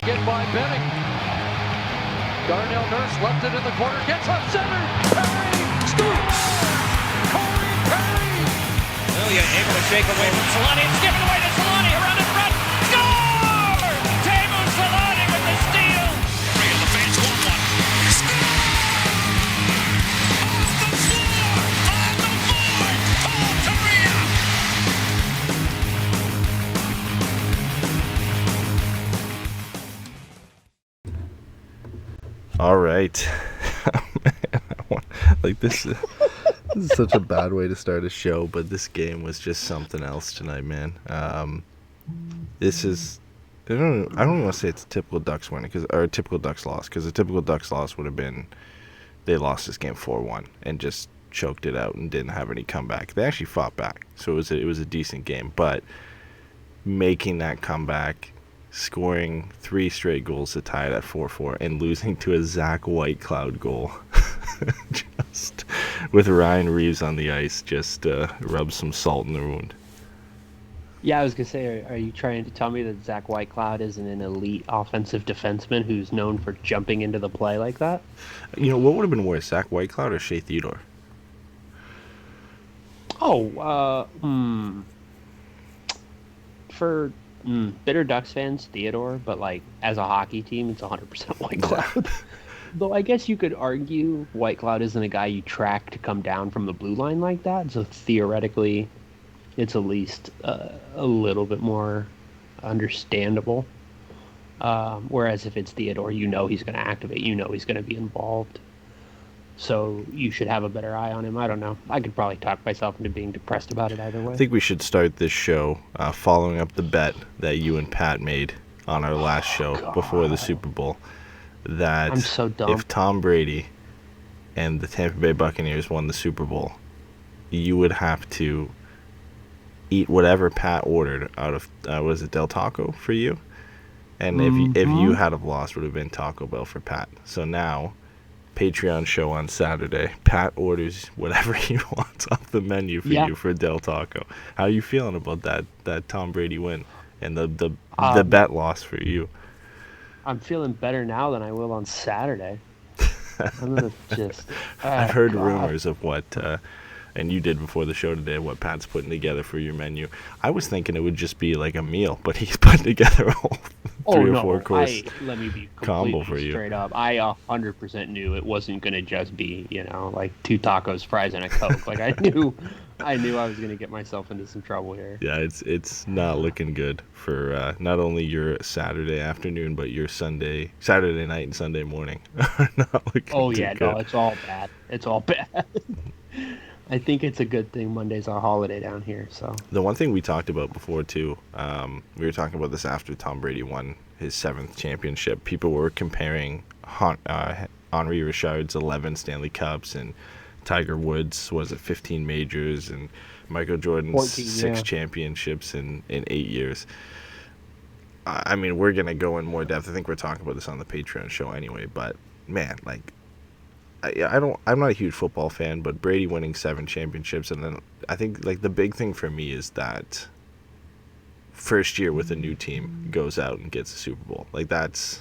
again by Benning. Darnell Nurse left it in the corner. Getzlaf center. Perry scores! Corey Perry! Ilya able to shake away from Solani. It's given away to Solani. Around in front. Score! Teemu Solani with the steal. Three in the face. 1-1. Score! On the floor! Paul Kariya! All right. Like this is such a bad way to start a show, but this game was just something else tonight, man. This is I don't even want to say it's a typical Ducks win or a typical Ducks loss, because a typical Ducks loss would have been they lost this game 4-1 and just choked it out and didn't have any comeback. They actually fought back, so it was a decent game, but making that comeback, scoring 3 straight goals to tie it at 4-4 and losing to a Zach Whitecloud goal just with Ryan Reeves on the ice just rubs some salt in the wound. Yeah, I was going to say, are you trying to tell me that Zach Whitecloud isn't an elite offensive defenseman who's known for jumping into the play like that? You know, what would have been worse, Zach Whitecloud or Shea Theodore? For bitter Ducks fans, Theodore, but like as a hockey team, it's 100% Whitecloud. Though I guess you could argue Whitecloud isn't a guy you track to come down from the blue line like that, so theoretically, it's at least a little bit more understandable. Whereas if it's Theodore, you know he's going to activate, you know he's going to be involved. So you should have a better eye on him. I don't know. I could probably talk myself into being depressed about it either way. I think we should start this show following up the bet that you and Pat made on our last show before the Super Bowl. That I'm so dumb. If Tom Brady and the Tampa Bay Buccaneers won the Super Bowl, you would have to eat whatever Pat ordered out of, was it Del Taco for you? And if you had have lost, would have been Taco Bell for Pat. So now, Patreon show on Saturday, Pat orders whatever he wants off the menu for you for Del Taco. How are you feeling about that Tom Brady win and the bet loss for you? I'm feeling better now than I will on Saturday. I'm gonna just. I've heard rumors of what, and you did before the show today, what Pat's putting together for your menu. I was thinking it would just be like a meal, but he's putting together a whole 3 or 4 course let me be combo completely for you. straight up. I 100% knew it wasn't gonna just be, like 2 tacos, fries, and a Coke. Like I knew I was gonna get myself into some trouble here. Yeah, it's not looking good for not only your Saturday afternoon, but your Saturday night and Sunday morning. Not looking good. No, it's all bad. It's all bad. I think it's a good thing Monday's our holiday down here. So the one thing we talked about before too, we were talking about this after Tom Brady won his 7th championship. People were comparing Henri Richard's 11 Stanley Cups and Tiger Woods was it 15 majors and Michael Jordan's 14, 6 championships in 8 years. I mean, we're gonna go in more depth. I think we're talking about this on the Patreon show anyway. But man, like, I'm not a huge football fan, but Brady winning 7 championships, and then I think like the big thing for me is that first year with a new team goes out and gets a Super Bowl. Like that's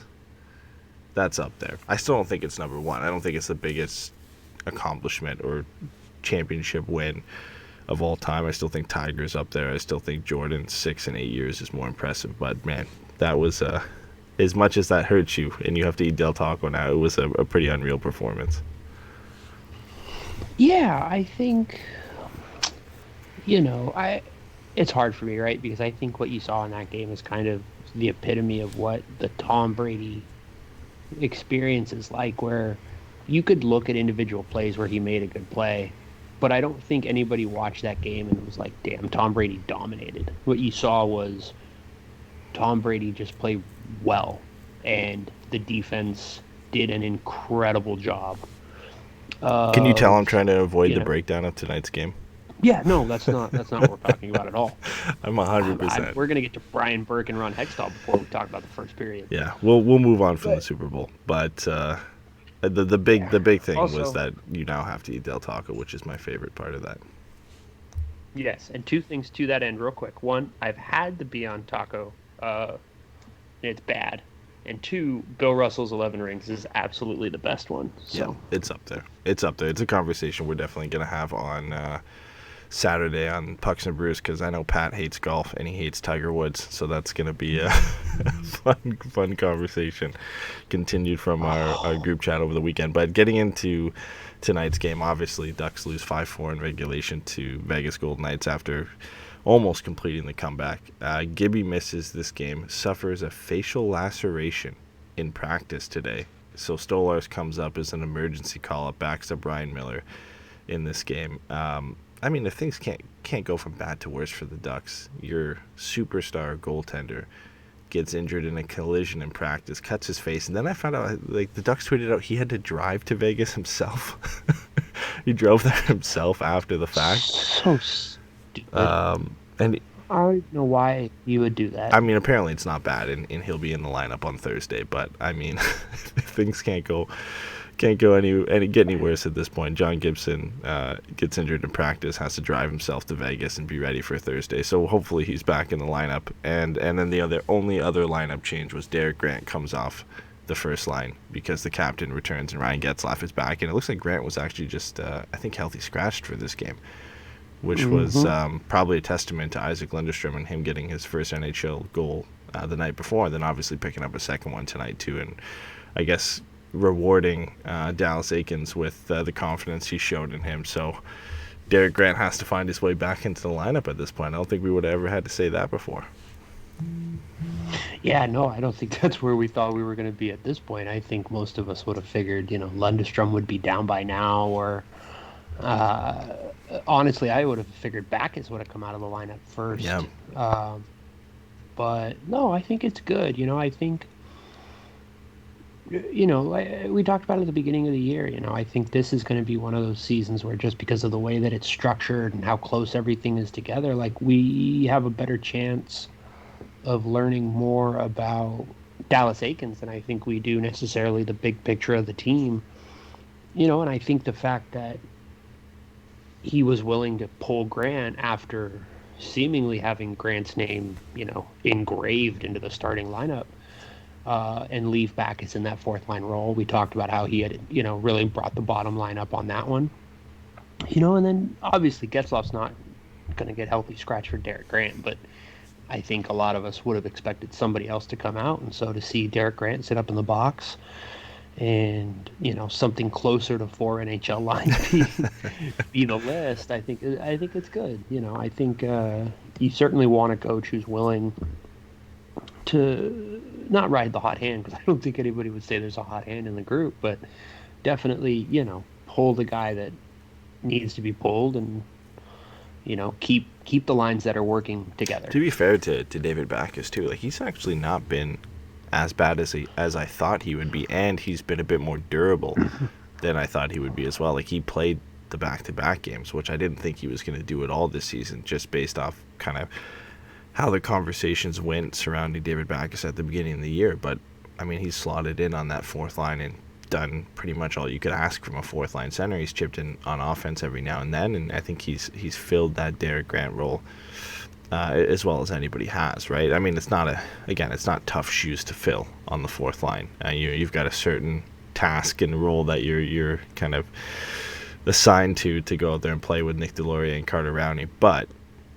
up there. I still don't think it's number 1. I don't think it's the biggest accomplishment or championship win of all time. I still think Tiger's up there. I still think Jordan's 6 and 8 years is more impressive. But man, that was as much as that hurts you and you have to eat Del Taco now, it was a pretty unreal performance. yeah, I think it's hard for me, right? Because I think what you saw in that game is kind of the epitome of what the Tom Brady experience is like, where you could look at individual plays where he made a good play, but I don't think anybody watched that game and was like, damn, Tom Brady dominated. What you saw was Tom Brady just play well, and the defense did an incredible job. Can you tell I'm trying to avoid the breakdown of tonight's game? Yeah, no, that's not what we're talking about at all. I'm 100%. We're gonna get to Brian Burke and Ron Hextall before we talk about the first period. Yeah, we'll move on from the Super Bowl, but the big thing also, was that you now have to eat Del Taco, which is my favorite part of that. Yes, and 2 things to that end real quick. One, I've had the Beyond Taco. It's bad. And 2, Bill Russell's 11 rings is absolutely the best one. So. Yeah, it's up there. It's up there. It's a conversation we're definitely going to have on Saturday on Pucks and Brews, because I know Pat hates golf and he hates Tiger Woods, so that's going to be a fun conversation continued from our group chat over the weekend. But getting into tonight's game, obviously Ducks lose 5-4 in regulation to Vegas Golden Knights after almost completing the comeback. Gibby misses this game, suffers a facial laceration in practice today. So Stolarz comes up as an emergency call-up, backs up Brian Miller in this game. I mean, if things can't go from bad to worse for the Ducks, your superstar goaltender gets injured in a collision in practice, cuts his face, and then I found out, like, the Ducks tweeted out he had to drive to Vegas himself. He drove there himself after the fact. So stupid. And I don't know why you would do that. I mean, apparently it's not bad, and he'll be in the lineup on Thursday. But I mean, if things can't go get any worse at this point. John Gibson gets injured in practice, has to drive himself to Vegas and be ready for Thursday. So hopefully he's back in the lineup. And then the only other lineup change was Derek Grant comes off the first line because the captain returns and Ryan Getzlaf is back. And it looks like Grant was actually just I think healthy scratched for this game, which was probably a testament to Isaac Lindestrom and him getting his first NHL goal the night before, and then obviously picking up a second one tonight too. And I guess rewarding Dallas Eakins with the confidence he showed in him. So Derek Grant has to find his way back into the lineup at this point. I don't think we would have ever had to say that before. Yeah, no, I don't think that's where we thought we were going to be at this point. I think most of us would have figured, Lindstrom would be down by now, or honestly, I would have figured Backes would have come out of the lineup first. Yeah. But no, I think it's good. I think, we talked about it at the beginning of the year. I think this is going to be one of those seasons where, just because of the way that it's structured and how close everything is together, like, we have a better chance of learning more about Dallas Eakins than I think we do necessarily the big picture of the team. And I think the fact that he was willing to pull Grant after seemingly having Grant's name, engraved into the starting lineup, and leave Backes in that fourth line role. We talked about how he had, really brought the bottom line up on that one. And then obviously Getzlaf's not going to get healthy scratch for Derek Grant, but I think a lot of us would have expected somebody else to come out. And so to see Derek Grant sit up in the box and, something closer to 4 NHL lines be the list, I think it's good. I think you certainly want a coach who's willing to not ride the hot hand, because I don't think anybody would say there's a hot hand in the group, but definitely, pull the guy that needs to be pulled and, keep the lines that are working together. To be fair to David Backes too, like, he's actually not been as bad as I thought he would be, and he's been a bit more durable than I thought he would be as well. Like, he played the back-to-back games, which I didn't think he was going to do at all this season, just based off kind of how the conversations went surrounding David Backes at the beginning of the year. But I mean, he's slotted in on that fourth line and done pretty much all you could ask from a fourth line center. He's chipped in on offense every now and then, and I think he's filled that Derek Grant role as well as anybody has, right? I mean, it's not tough shoes to fill on the fourth line. You've got a certain task and role that you're kind of assigned to go out there and play with Nick Delory and Carter Rowney. But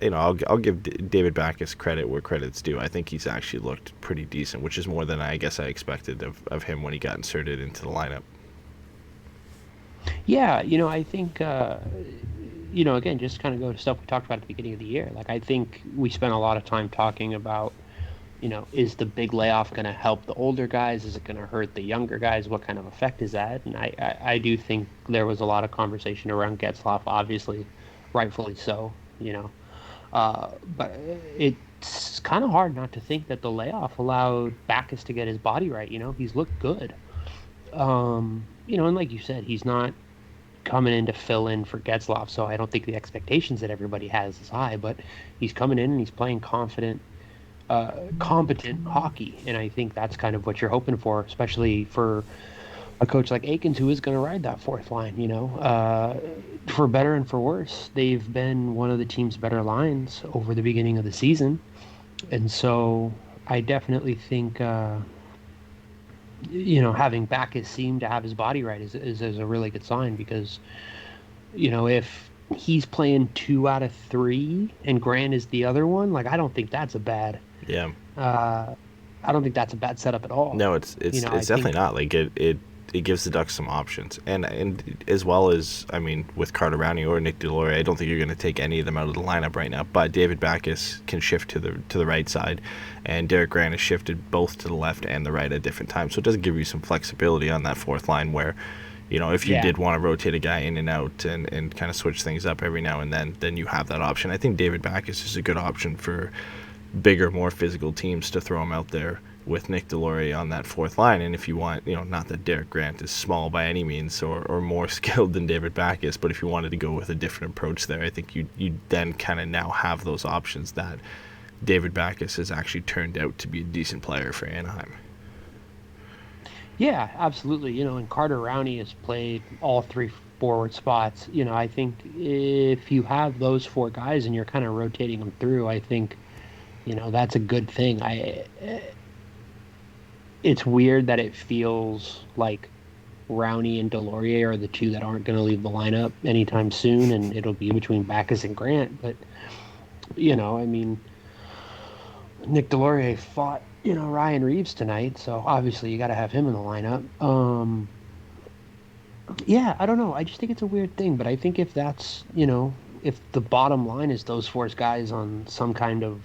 I'll give David Backes credit where credit's due. I think he's actually looked pretty decent, which is more than I guess I expected of him when he got inserted into the lineup. Yeah, I think again, just kind of go to stuff we talked about at the beginning of the year. Like, I think we spent a lot of time talking about, is the big layoff going to help the older guys? Is it going to hurt the younger guys? What kind of effect is that? And I do think there was a lot of conversation around Getzlaf, obviously, rightfully so, but it's kind of hard not to think that the layoff allowed Backes to get his body right. He's looked good. And like you said, he's not coming in to fill in for Getzlaf, so I don't think the expectations that everybody has is high, but he's coming in and he's playing competent hockey, and I think that's kind of what you're hoping for, especially for a coach like Eakins, who is going to ride that fourth line. For better and for worse, they've been one of the team's better lines over the beginning of the season, and so I definitely think having Backus seem to have his body right is a really good sign because, if he's playing 2 out of 3 and Grant is the other one, like I don't think that's a bad. Yeah. I don't think that's a bad setup at all. No, it's definitely not. Like it gives the Ducks some options, and as well as with Carter Rowney or Nick Delory, I don't think you're going to take any of them out of the lineup right now. But David Backus can shift to the right side, and Derek Grant has shifted both to the left and the right at different times. So it does give you some flexibility on that fourth line where, if you did want to rotate a guy in and out and kind of switch things up every now and then you have that option. I think David Backus is a good option for bigger, more physical teams to throw him out there with Nick Delory on that fourth line. And if you want, not that Derek Grant is small by any means or more skilled than David Backus, but if you wanted to go with a different approach there, I think you then kind of now have those options that David Backus has actually turned out to be a decent player for Anaheim. Yeah, absolutely. And Carter Rowney has played all 3 forward spots. I think if you have those 4 guys and you're kind of rotating them through, I think, that's a good thing. It's weird that it feels like Rowney and Delory are the 2 that aren't going to leave the lineup anytime soon, and it'll be between Backus and Grant. But, Nick Delory fought, Ryan Reeves tonight, so obviously you got to have him in the lineup. Yeah, I don't know. I just think it's a weird thing, but I think if that's, if the bottom line is those 4 guys on some kind of,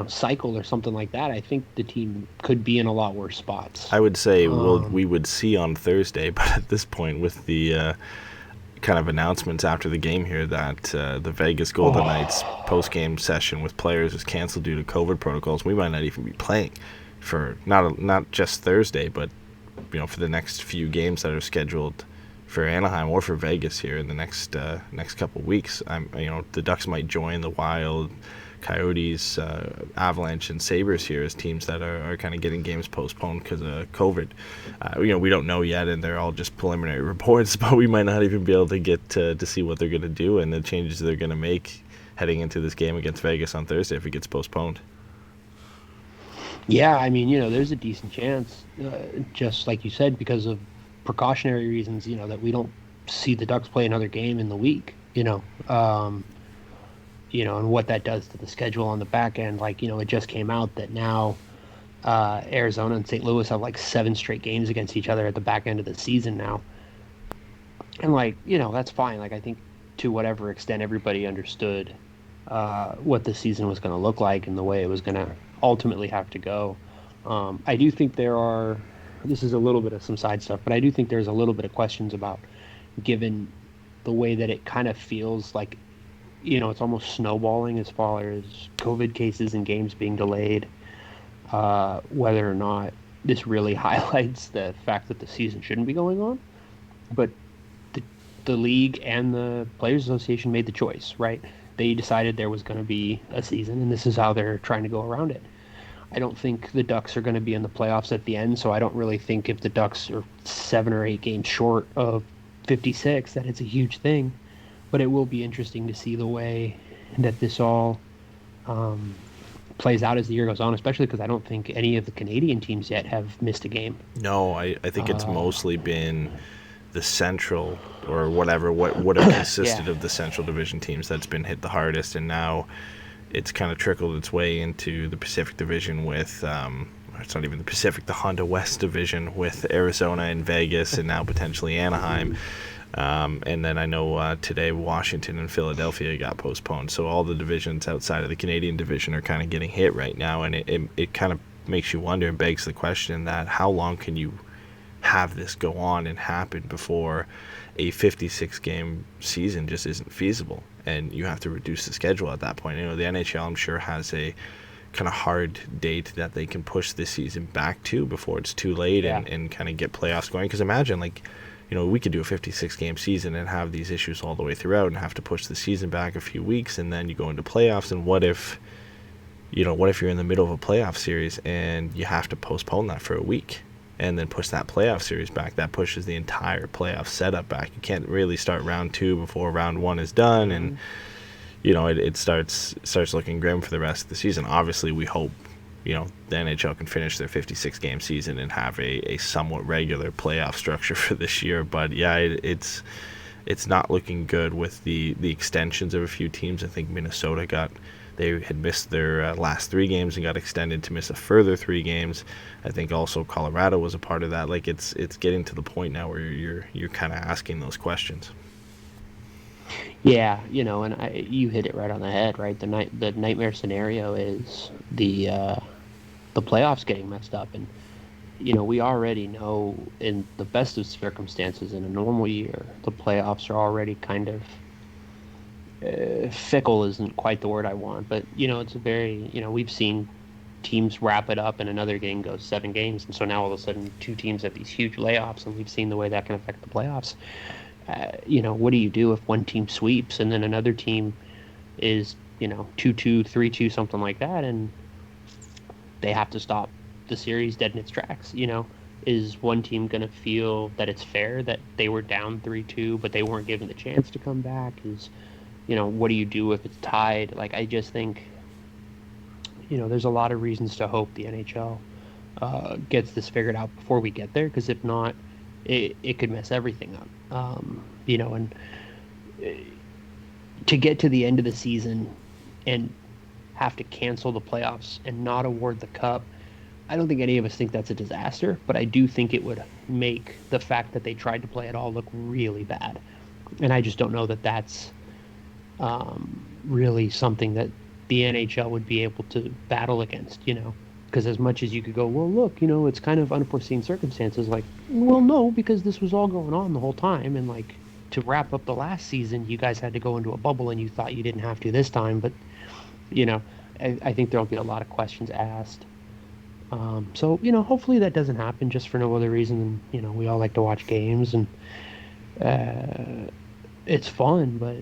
cycle or something like that, I think the team could be in a lot worse spots. I would say we would see on Thursday, but at this point with the kind of announcements after the game here that the Vegas Golden Knights post-game session with players is canceled due to COVID protocols, we might not even be playing for not just Thursday, but for the next few games that are scheduled for Anaheim or for Vegas here in the next couple of weeks. The Ducks might join the Wild, Coyotes, Avalanche, and Sabres here as teams that are kind of getting games postponed because of COVID. We don't know yet, and they're all just preliminary reports, but we might not even be able to get to see what they're going to do and the changes they're going to make heading into this game against Vegas on Thursday if it gets postponed. Yeah, there's a decent chance, just like you said, because of precautionary reasons, that we don't see the Ducks play another game in the week, and what that does to the schedule on the back end. Like, it just came out that now Arizona and St. Louis have like 7 straight games against each other at the back end of the season now. And that's fine. Like, I think to whatever extent everybody understood what the season was going to look like and the way it was going to ultimately have to go. I do think this is a little bit of some side stuff, but I do think there's a little bit of questions about, given the way that it kind of feels like, it's almost snowballing as far as COVID cases and games being delayed, whether or not this really highlights the fact that the season shouldn't be going on. But the league and the Players Association made the choice, right? They decided there was going to be a season, and this is how they're trying to go around it. I don't think the Ducks are going to be in the playoffs at the end, so I don't really think if the Ducks are 7 or 8 games short of 56 that it's a huge thing. But it will be interesting to see the way that this all plays out as the year goes on, especially because I don't think any of the Canadian teams yet have missed a game. No, I think it's mostly been the Central or whatever, what would have consisted of the Central Division teams that's been hit the hardest, and now it's kind of trickled its way into the Pacific Division with, it's not even the Pacific, the Honda West Division with Arizona and Vegas and now potentially Anaheim. And then I know today Washington and Philadelphia got postponed. So all the divisions outside of the Canadian division are kind of getting hit right now. And it kind of makes you wonder and begs the question that how long can you have this go on and happen before a 56-game season just isn't feasible? And you have to reduce the schedule at that point. The NHL, I'm sure, has a kind of hard date that they can push this season back to before it's too late and kind of get playoffs going. Because imagine, we could do a 56-game season and have these issues all the way throughout and have to push the season back a few weeks, and then you go into playoffs. And what if you're in the middle of a playoff series and you have to postpone that for a week and then push that playoff series back? That pushes the entire playoff setup back. You can't really start round 2 before round 1 is done, and it starts looking grim for the rest of the season. Obviously, we hope the NHL can finish their 56-game season and have a somewhat regular playoff structure for this year. But yeah, it's not looking good with the extensions of a few teams. I think Minnesota they had missed their last 3 games and got extended to miss a further 3 games. I think also Colorado was a part of that. Like it's getting to the point now where you're kind of asking those questions. Yeah, and you hit it right on the head, right? The nightmare scenario is the playoffs getting messed up, and we already know in the best of circumstances in a normal year, the playoffs are already kind of fickle isn't quite the word I want, but it's a very we've seen teams wrap it up and another game goes 7 games, and so now all of a sudden 2 teams have these huge layoffs, and we've seen the way that can affect the playoffs. What do you do if one team sweeps and then another team is 2-2, 3-2, something like that, and they have to stop the series dead in its tracks? Is one team going to feel that it's fair that they were down 3-2 but they weren't given the chance to come back? What do you do if it's tied? Like, I just think there's a lot of reasons to hope the NHL gets this figured out before we get there, because if not, it could mess everything up. And to get to the end of the season and have to cancel the playoffs and not award the cup, I don't think any of us think that's a disaster, but I do think it would make the fact that they tried to play it all look really bad. And I just don't know that that's really something that the NHL would be able to battle against, because as much as you could go, well, look, it's kind of unforeseen circumstances, like, well, no, because this was all going on the whole time, and like, to wrap up the last season, you guys had to go into a bubble and you thought you didn't have to this time, but I think there'll be a lot of questions asked. So hopefully that doesn't happen, just for no other reason than we all like to watch games, and it's fun, but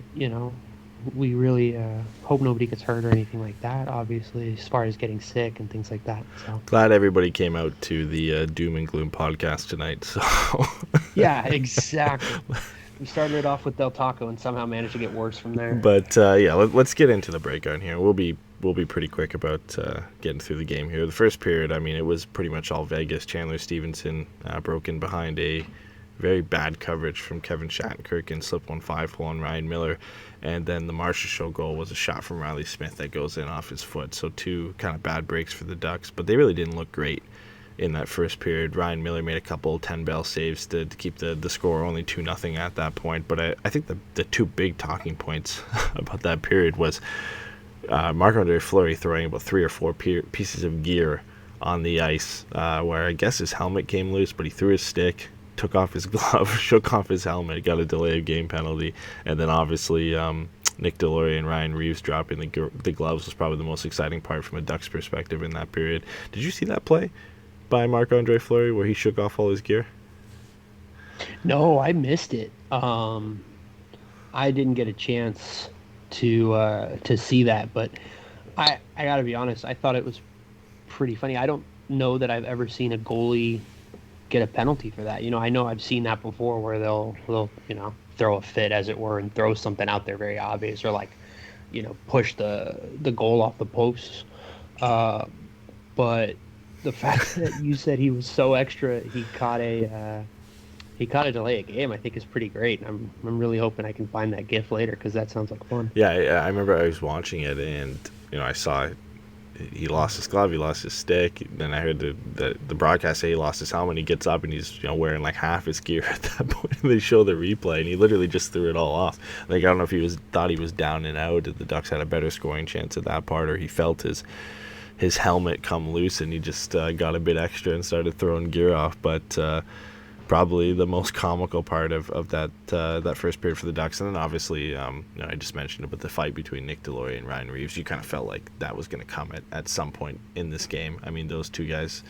we really hope nobody gets hurt or anything like that, obviously, as far as getting sick and things like that. So Glad everybody came out to the Doom and Gloom podcast tonight. So yeah, exactly. We started it off with Del Taco and somehow managed to get worse from there. But let's get into the breakdown here. We'll be pretty quick about getting through the game here. The first period, it was pretty much all Vegas. Chandler Stevenson broke in behind a very bad coverage from Kevin Shattenkirk and slipped one 5-hole on Ryan Miller. And then the Marcia Show goal was a shot from Riley Smith that goes in off his foot. So 2 kind of bad breaks for the Ducks, but they really didn't look great in that first period. Ryan Miller made a couple 10-bell saves to keep the score only 2-0 at that point. But I think the 2 big talking points about that period was Marc-Andre Fleury throwing about 3 or 4 pieces of gear on the ice, where I guess his helmet came loose, but he threw his stick, took off his glove, shook off his helmet, got a delay of game penalty, and then obviously Nick Delory and Ryan Reeves dropping the gloves was probably the most exciting part from a Ducks perspective in that period. Did you see that play by Marc-Andre Fleury where he shook off all his gear? No, I missed it. I didn't get a chance to see that, but I gotta be honest, I thought it was pretty funny. I don't know that I've ever seen a goalie get a penalty for that. I know I've seen that before where they'll throw a fit, as it were, and throw something out there very obvious, or like push the goal off the posts. But the fact that you said he was so extra, he caught a delay of game, I think is pretty great. I'm really hoping I can find that GIF later, because that sounds like fun. Yeah, I remember I was watching it, and I saw he lost his glove, he lost his stick. Then I heard the broadcast say he lost his helmet. He gets up and he's wearing like half his gear at that point. And they show the replay, and he literally just threw it all off. Like, I don't know if he thought he was down and out, and the Ducks had a better scoring chance at that part, or he felt his helmet come loose and he just got a bit extra and started throwing gear off. But probably the most comical part of that first period for the Ducks. And then obviously, I just mentioned it, but the fight between Nick Delory and Ryan Reeves, you kind of felt like that was going to come at some point in this game. Those 2 guys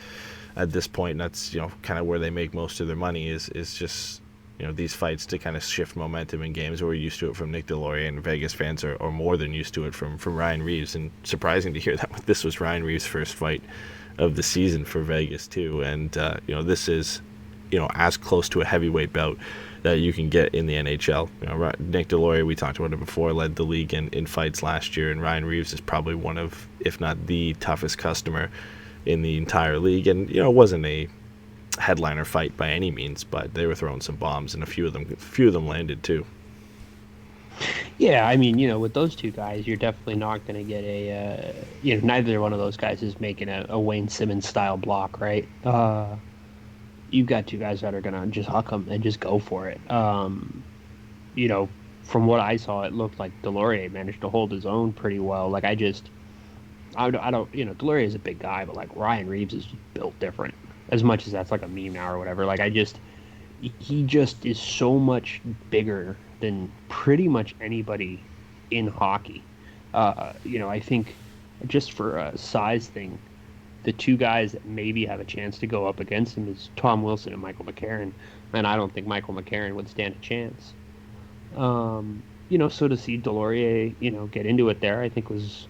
at this point, and that's kind of where they make most of their money, is just these fights to kind of shift momentum in games. Where we're used to it from Nick Delory, and Vegas fans are more than used to it from Ryan Reeves. And surprising to hear that this was Ryan Reeves' first fight of the season for Vegas too. And this is as close to a heavyweight bout that you can get in the NHL. Nick Delory, we talked about it before, led the league in fights last year, and Ryan Reeves is probably one of, if not the toughest customer in the entire league. And, it wasn't a headliner fight by any means, but they were throwing some bombs, and a few of them landed too. Yeah, I mean, with those two guys, you're definitely not going to get neither one of those guys is making a Wayne Simmons style block, right? You've got two guys that are going to just huck them and just go for it. From what I saw, it looked like Delory managed to hold his own pretty well. Like, I don't, Delory is a big guy, but like Ryan Reeves is built different. As much as that's like a meme now or whatever, like he just is so much bigger than pretty much anybody in hockey. I think just for a size thing, the two guys that maybe have a chance to go up against him is Tom Wilson and Michael McCarron, and I don't think Michael McCarron would stand a chance. So to see Delory, get into it there, I think was,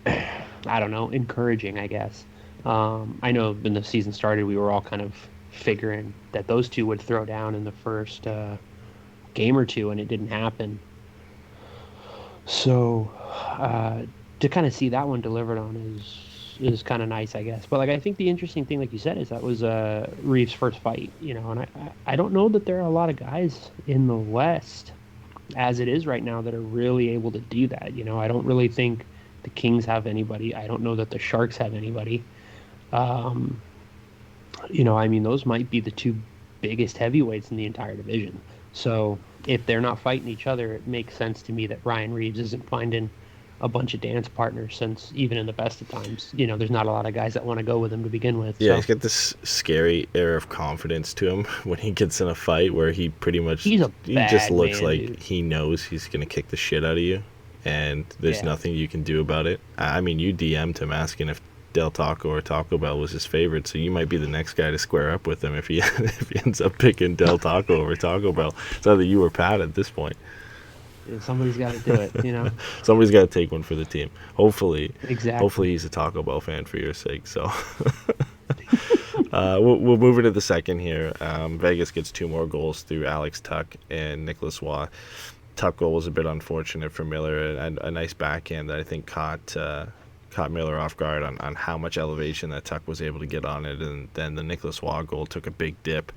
I don't know, encouraging, I guess. I know when the season started, we were all kind of figuring that those two would throw down in the first game or two, and it didn't happen. So to kind of see that one delivered on is kind of nice, I guess. But like, I think the interesting thing, like you said, is that was Reeves' first fight, and I don't know that there are a lot of guys in the West as it is right now that are really able to do that. I don't really think the Kings have anybody. I don't know that the Sharks have anybody. Those might be the two biggest heavyweights in the entire division. So if they're not fighting each other, it makes sense to me that Ryan Reeves isn't finding a bunch of dance partners, since even in the best of times, there's not a lot of guys that want to go with him to begin with. Yeah, so. He's got this scary air of confidence to him when he gets in a fight, where he pretty much he just looks like dude. He knows he's going to kick the shit out of you, and there's nothing you can do about it. I mean, you DM'd him asking if Del Taco or Taco Bell was his favorite, so you might be the next guy to square up with him if he ends up picking Del Taco over Taco Bell. It's either you or Pat at this point. Somebody's got to do it, Somebody's got to take one for the team. Hopefully he's a Taco Bell fan for your sake. So we'll move into the second here. Vegas gets 2 more goals through Alex Tuch and Nicholas Waugh. Tuch goal was a bit unfortunate for Miller, and a nice backhand that I think caught Miller off guard on how much elevation that Tuch was able to get on it. And then the Nicholas Waugh goal took a big dip.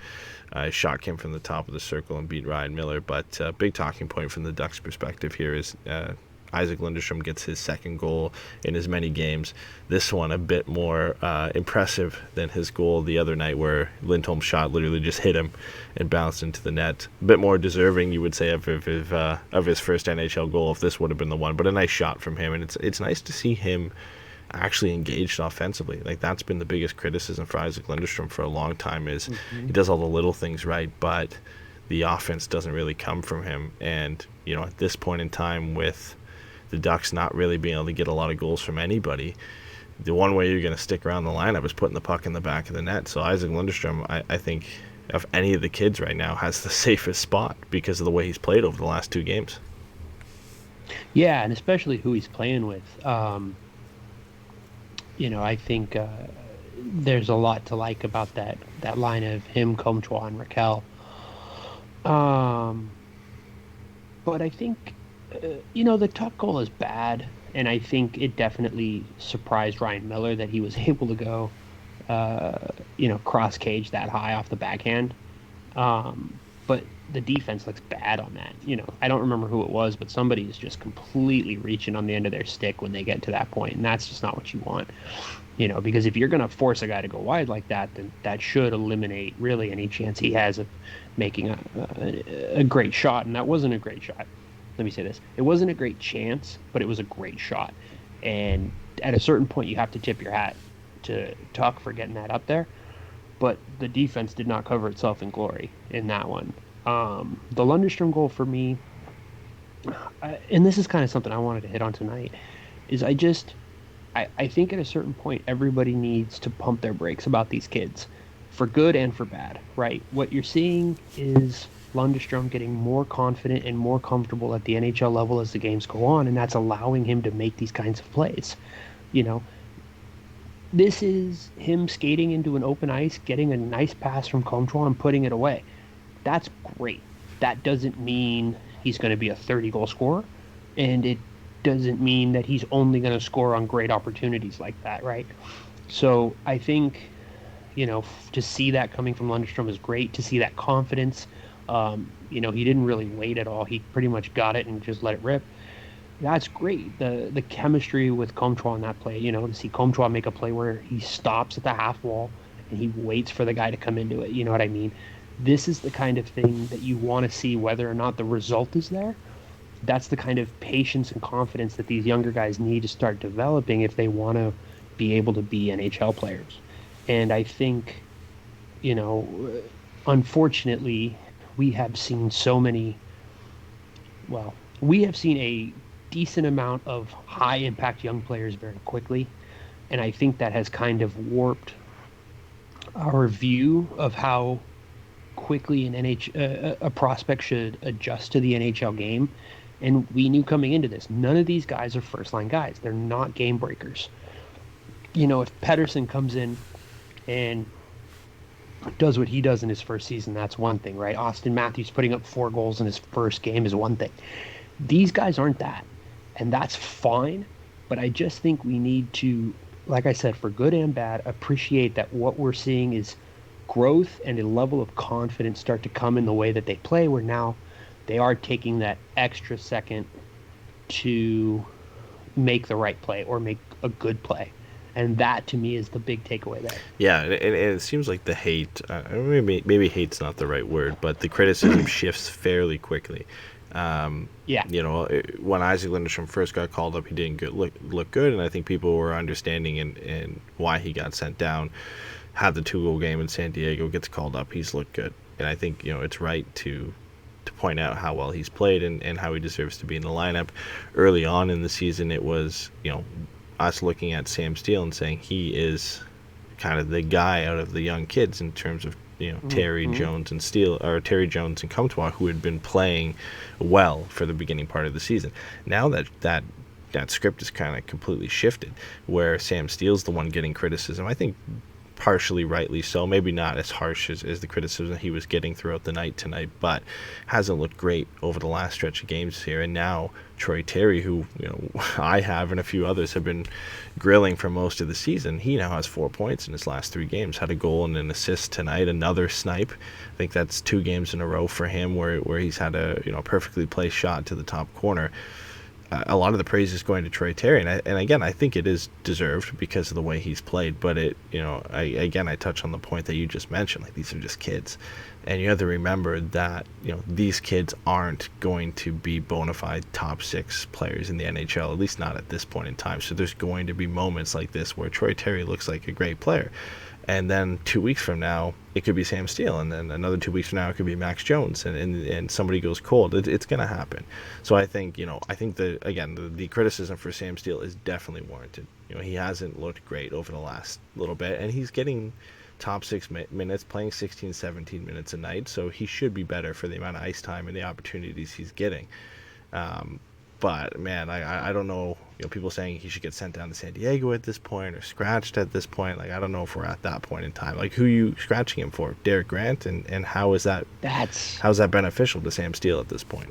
Shot came from the top of the circle and beat Ryan Miller. But big talking point from the Ducks' perspective here is Isaac Lindstrom gets his second goal in as many games. This one a bit more impressive than his goal the other night, where Lindholm's shot literally just hit him and bounced into the net. A bit more deserving, you would say, of his first NHL goal if this would have been the one. But a nice shot from him, and it's nice to see him actually engaged offensively. Like, that's been the biggest criticism for Isaac Lindstrom for a long time, is he does all the little things right, but the offense doesn't really come from him. And at this point in time, with the Ducks not really being able to get a lot of goals from anybody, the one way you're going to stick around the lineup is putting the puck in the back of the net. So Isaac Lindstrom, I think, of any of the kids right now, has the safest spot because of the way he's played over the last 2 games. Yeah, and especially who he's playing with. I think there's a lot to like about that line of him, Comtois, and Raquel. But I think, the Tuch goal is bad, and I think it definitely surprised Ryan Miller that he was able to go, cross cage that high off the backhand. But the defense looks bad on that. I don't remember who it was, but somebody is just completely reaching on the end of their stick when they get to that point, and that's just not what you want. Because if you're going to force a guy to go wide like that, then that should eliminate really any chance he has of making a great shot, and that wasn't a great shot. Let me say this. It wasn't a great chance, but it was a great shot. And at a certain point, you have to tip your hat to Tuch for getting that up there. But the defense did not cover itself in glory in that one. The Lindstrom goal for me, and this is kind of something I wanted to hit on tonight, is I think at a certain point, everybody needs to pump their brakes about these kids, for good and for bad, right? What you're seeing is Lindstrom getting more confident and more comfortable at the NHL level as the games go on, and that's allowing him to make these kinds of plays. This is him skating into an open ice, getting a nice pass from Comtois and putting it away. That's great. That doesn't mean he's going to be a 30-goal scorer, and it doesn't mean that he's only going to score on great opportunities like that, right? So I think, to see that coming from Lindstrom is great. To see that confidence, he didn't really wait at all. He pretty much got it and just let it rip. That's great. The chemistry with Comtois on that play, to see Comtois make a play where he stops at the half wall and he waits for the guy to come into it. You know what I mean? This is the kind of thing that you want to see whether or not the result is there. That's the kind of patience and confidence that these younger guys need to start developing if they want to be able to be NHL players. And I think, unfortunately, we have seen a decent amount of high impact young players very quickly. And I think that has kind of warped our view of how quickly a prospect should adjust to the NHL game. And we knew coming into this, none of these guys are first line guys. They're not game breakers. If Pettersson comes in and does what he does in his first season, that's one thing, right? Austin Matthews putting up 4 goals in his first game is one thing. These guys aren't that, and that's fine. But I just think we need to, like I said, for good and bad, appreciate that what we're seeing is growth and a level of confidence start to come in the way that they play, where now they are taking that extra second to make the right play or make a good play. And that, to me, is the big takeaway there. Yeah, and it seems like the hate, maybe hate's not the right word, but the criticism shifts fairly quickly. When Isaac Lindstrom first got called up, he didn't look good, and I think people were understanding and why he got sent down. Had the 2-goal game in San Diego, gets called up, he's looked good. And I think, it's right to point out how well he's played and how he deserves to be in the lineup. Early on in the season, it was, us looking at Sam Steele and saying he is kind of the guy out of the young kids in terms of Terry Jones and Steele, or Terry Jones and Comtois, who had been playing well for the beginning part of the season. Now that script is kind of completely shifted, where Sam Steele's the one getting criticism. I think partially rightly so, maybe not as harsh as the criticism he was getting throughout the night tonight, but hasn't looked great over the last stretch of games here. And now Troy Terry, who I have and a few others have been grilling for most of the season, he now has 4 points in his last 3 games, had a goal and an assist tonight, another snipe. I think that's 2 games in a row for him where he's had a perfectly placed shot to the top corner. A lot of the praise is going to Troy Terry, and again, I think it is deserved because of the way he's played. But I touch on the point that you just mentioned. Like, these are just kids, and you have to remember that these kids aren't going to be bona fide top 6 players in the NHL, at least not at this point in time. So there's going to be moments like this where Troy Terry looks like a great player, and then 2 weeks from now it could be Sam Steele, and then another 2 weeks from now it could be Max Jones, and somebody goes cold. It's going to happen. So I think the criticism for Sam Steele is definitely warranted. He hasn't looked great over the last little bit, and he's getting top 6 minutes, playing 16, 17 minutes a night, so he should be better for the amount of ice time and the opportunities he's getting. But man, I don't know. People saying he should get sent down to San Diego at this point or scratched at this point. Like, I don't know if we're at that point in time. Like, who are you scratching him for? Derek Grant, and how is that? How's that beneficial to Sam Steele at this point?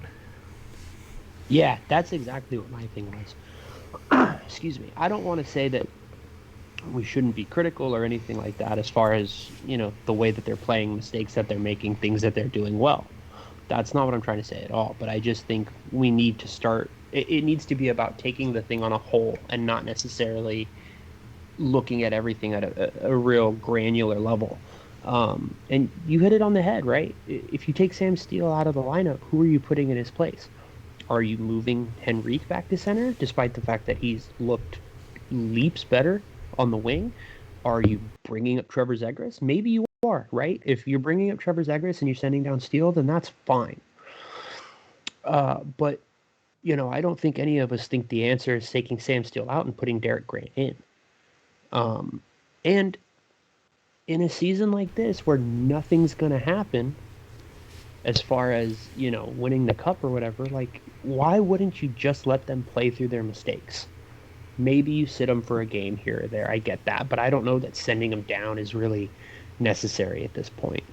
Yeah, that's exactly what my thing was. Excuse me. I don't want to say that we shouldn't be critical or anything like that as far as the way that they're playing, mistakes that they're making, things that they're doing well. That's not what I'm trying to say at all. But I just think we need to start. It needs to be about taking the thing on a whole and not necessarily looking at everything at a real granular level. And you hit it on the head, right? If you take Sam Steele out of the lineup, who are you putting in his place? Are you moving Henrique back to center, despite the fact that he's looked leaps better on the wing? Are you bringing up Trevor Zegras? Maybe you are, right? If you're bringing up Trevor Zegras and you're sending down Steele, then that's fine. But I don't think any of us think the answer is taking Sam Steele out and putting Derek Grant in. And in a season like this where nothing's going to happen as far as, winning the cup or whatever, like, why wouldn't you just let them play through their mistakes? Maybe you sit them for a game here or there. I get that, but I don't know that sending them down is really necessary at this point.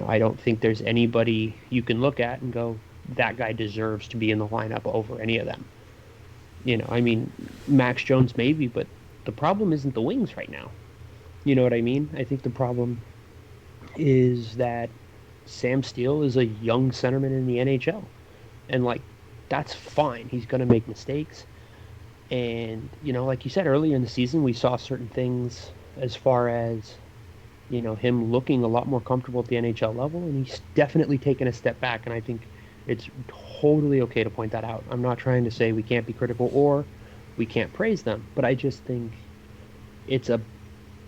I don't think there's anybody you can look at and go, that guy deserves to be in the lineup over any of them. Max Jones maybe, but the problem isn't the wings right now. You know what I mean? I think the problem is that Sam Steele is a young centerman in the NHL. And, like, that's fine. He's going to make mistakes. And, like you said, earlier in the season, we saw certain things as far as, him looking a lot more comfortable at the NHL level. And he's definitely taken a step back. And I think it's totally okay to point that out. I'm not trying to say we can't be critical or we can't praise them. But I just think it's a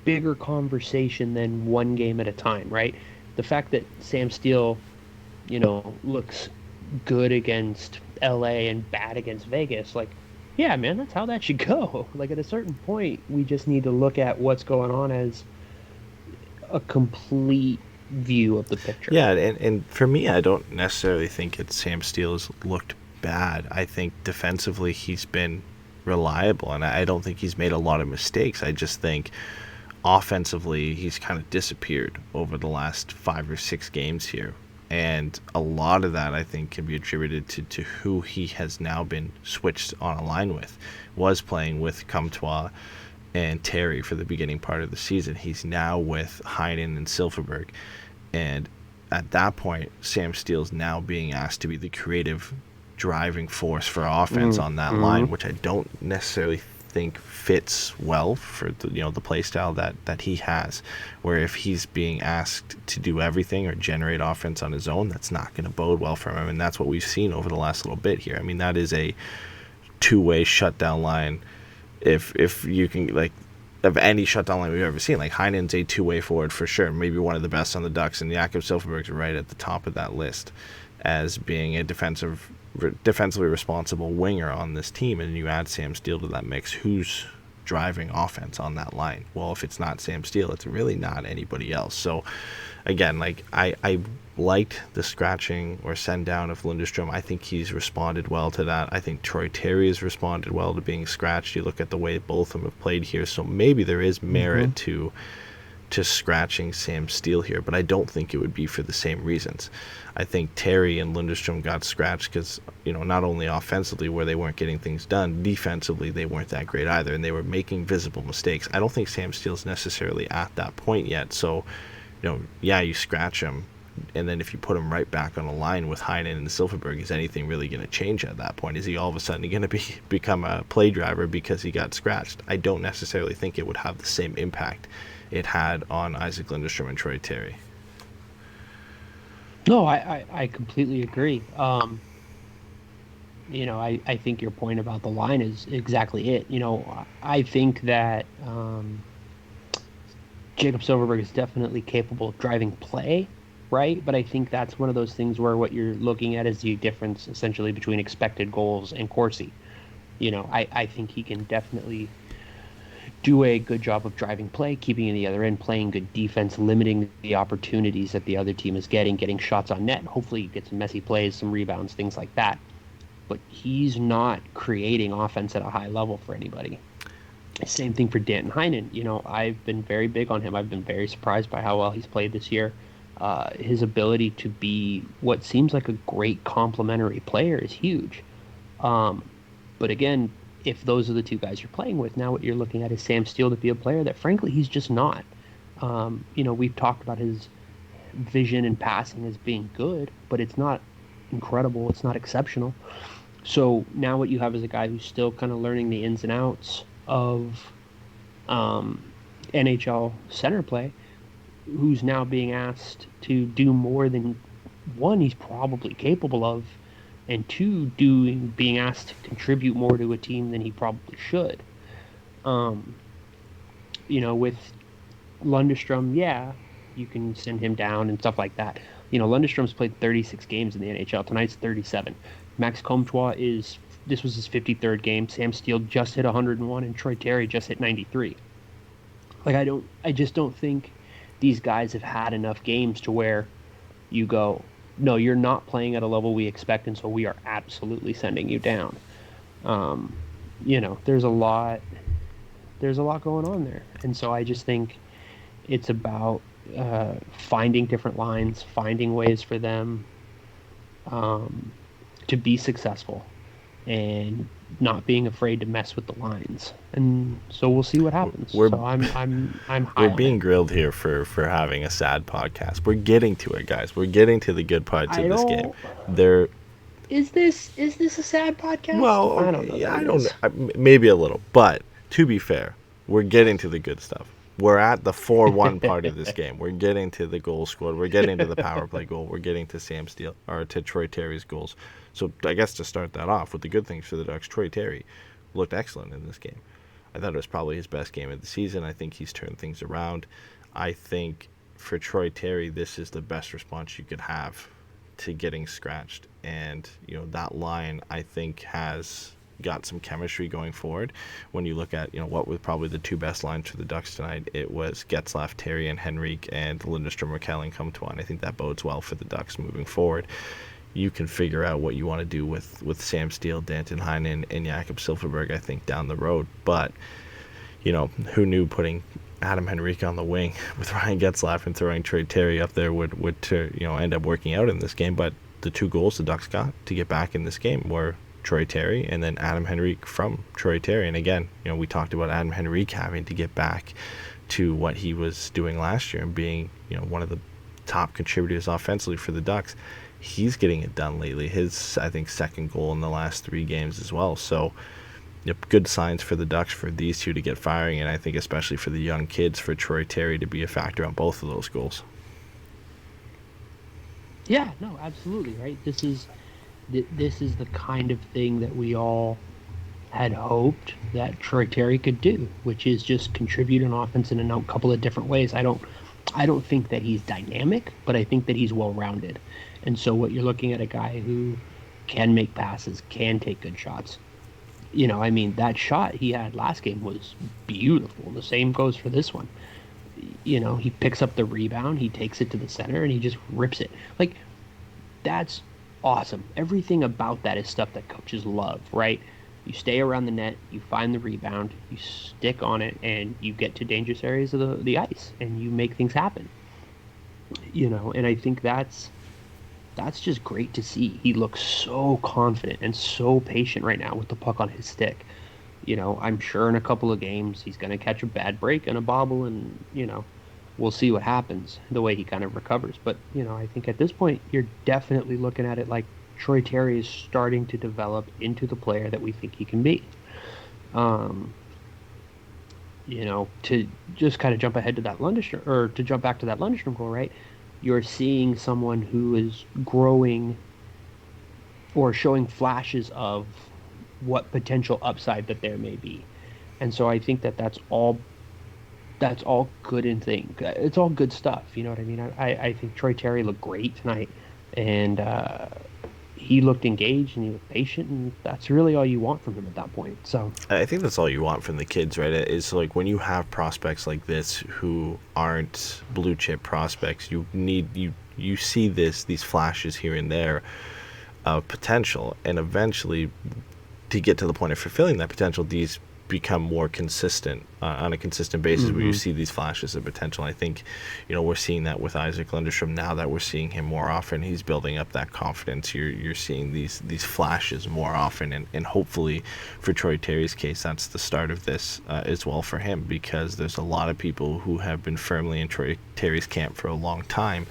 bigger conversation than one game at a time, right? The fact that Sam Steele, looks good against LA and bad against Vegas, like, yeah, man, that's how that should go. Like, at a certain point, we just need to look at what's going on as a complete view of the picture. Yeah, and for me, I don't necessarily think it's Sam Steele's looked bad. I think defensively he's been reliable, and I don't think he's made a lot of mistakes. I just think offensively he's kind of disappeared over the last 5 or 6 games here. And a lot of that, I think, can be attributed to who he has now been switched on a line with. Was playing with Comtois and Terry for the beginning part of the season. He's now with Heinen and Silfverberg. And at that point, Sam Steele's now being asked to be the creative driving force for offense on that line, which I don't necessarily think fits well for the play style that he has, where if he's being asked to do everything or generate offense on his own, that's not going to bode well for him. And that's what we've seen over the last little bit here. I mean, that is a two-way shutdown line if you can, like, of any shutdown line we've ever seen. Like, Heinen's a two-way forward for sure, maybe one of the best on the Ducks, and Jakob Silfverberg's right at the top of that list as being a defensively responsible winger on this team. And you add Sam Steele to that mix, who's driving offense on that line? Well, if it's not Sam Steele, it's really not anybody else. So again, like, I liked the scratching or send down of Lindstrom. I think he's responded well to that. I think Troy Terry has responded well to being scratched. You look at the way both of them have played here, so maybe there is merit to scratching Sam Steele here, but I don't think it would be for the same reasons. I think Terry and Lindstrom got scratched because, not only offensively where they weren't getting things done, defensively they weren't that great either, and they were making visible mistakes. I don't think Sam Steele's necessarily at that point yet, so, you scratch him, and then if you put him right back on a line with Heinen and Silfverberg, is anything really going to change at that point? Is he all of a sudden going to become a play driver because he got scratched? I don't necessarily think it would have the same impact it had on Isaac Lindstrom and Troy Terry. No, I completely agree. I think your point about the line is exactly it. I think that Jakob Silfverberg is definitely capable of driving play, right? But I think that's one of those things where what you're looking at is the difference essentially between expected goals and Corsi. I think he can definitely do a good job of driving play, keeping in the other end, playing good defense, limiting the opportunities that the other team is getting shots on net. Hopefully you get some messy plays, some rebounds, things like that. But he's not creating offense at a high level for anybody. Same thing for Danton Heinen. I've been very big on him. I've been very surprised by how well he's played this year. His ability to be what seems like a great complementary player is huge. But again, if those are the two guys you're playing with, now what you're looking at is Sam Steele to be a player that, frankly, he's just not. We've talked about his vision and passing as being good, but it's not incredible. It's not exceptional. So now what you have is a guy who's still kind of learning the ins and outs of NHL center play, who's now being asked to do more than, one, he's probably capable of, and two, being asked to contribute more to a team than he probably should. With Lindstrom, you can send him down and stuff like that. Lindstrom's played 36 games in the NHL. Tonight's 37. Max Comtois this was his 53rd game. Sam Steele just hit 101, and Troy Terry just hit 93. I just don't think these guys have had enough games to where you go, no, you're not playing at a level we expect, and so we are absolutely sending you down. There's a lot going on there. And so I just think it's about finding different lines, finding ways for them to be successful. and not being afraid to mess with the lines. And so we'll see what happens. We're- So I'm high We're on being it. grilled here for having a sad podcast. We're getting to it, guys. We're getting to the good parts of this game. There, Is this a sad podcast? well, I don't know. yeah, that I it don't is. know. Maybe a little, but to be fair, we're getting to the good stuff. We're at the 4-1 part of this game. We're getting to the goal scored. We're getting to the power play goal. We're getting to Sam Steele or to Troy Terry's goals. So I guess to start that off with the good things for the Ducks, Troy Terry looked excellent in this game. I thought it was probably his best game of the season. I think he's turned things around. I think for Troy Terry, this is the best response you could have to getting scratched. And, that line, I think, has got some chemistry going forward. When you look at, what were probably the two best lines for the Ducks tonight, it was Getzlaf, Terry, and Henrique, and Lindstrom or Kelling come to one. I think that bodes well for the Ducks moving forward. You can figure out what you want to do with Sam Steele, Danton Heinen, and Jakob Silfverberg, I think, down the road. But, who knew putting Adam Henrique on the wing with Ryan Getzlaf and throwing Troy Terry up there would end up working out in this game. But the two goals the Ducks got to get back in this game were Troy Terry and then Adam Henrique from Troy Terry. And again, we talked about Adam Henrique having to get back to what he was doing last year and being, one of the top contributors offensively for the Ducks. He's getting it done lately. His, I think, second goal in the last 3 games as well. So, good signs for the Ducks for these two to get firing, and I think especially for the young kids, for Troy Terry to be a factor on both of those goals. Yeah, no, absolutely, right? This is the kind of thing that we all had hoped that Troy Terry could do, which is just contribute on offense in a couple of different ways. I don't think that he's dynamic, but I think that he's well-rounded. And so what you're looking at a guy who can make passes, can take good shots. That shot he had last game was beautiful. The same goes for this one. He picks up the rebound, he takes it to the center, and he just rips it. Like, that's awesome. Everything about that is stuff that coaches love, right? You stay around the net, you find the rebound, you stick on it, and you get to dangerous areas of the ice, and you make things happen. And I think that's just great to see. He looks so confident and so patient right now with the puck on his stick. I'm sure in a couple of games he's going to catch a bad break and a bobble, and, we'll see what happens, the way he kind of recovers. But, I think at this point you're definitely looking at it like Troy Terry is starting to develop into the player that we think he can be. To just kind of jump ahead to that Lindstrom, or to jump back to that Lindstrom goal, right? You're seeing someone who is growing or showing flashes of what potential upside that there may be. And so I think that's all good and thing. It's all good stuff. You know what I mean? I think Troy Terry looked great tonight, and he looked engaged and he looked patient, and that's really all you want from him at that point. So I think that's all you want from the kids, right? It's like when you have prospects like this who aren't blue chip prospects, you see these flashes here and there of potential, and eventually to get to the point of fulfilling that potential, these become more consistent on a consistent basis, where you see these flashes of potential. I think, we're seeing that with Isaac Lindstrom now that we're seeing him more often. He's building up that confidence. You're seeing these flashes more often, and hopefully for Troy Terry's case, that's the start of this as well for him, because there's a lot of people who have been firmly in Troy Terry's camp for a long time,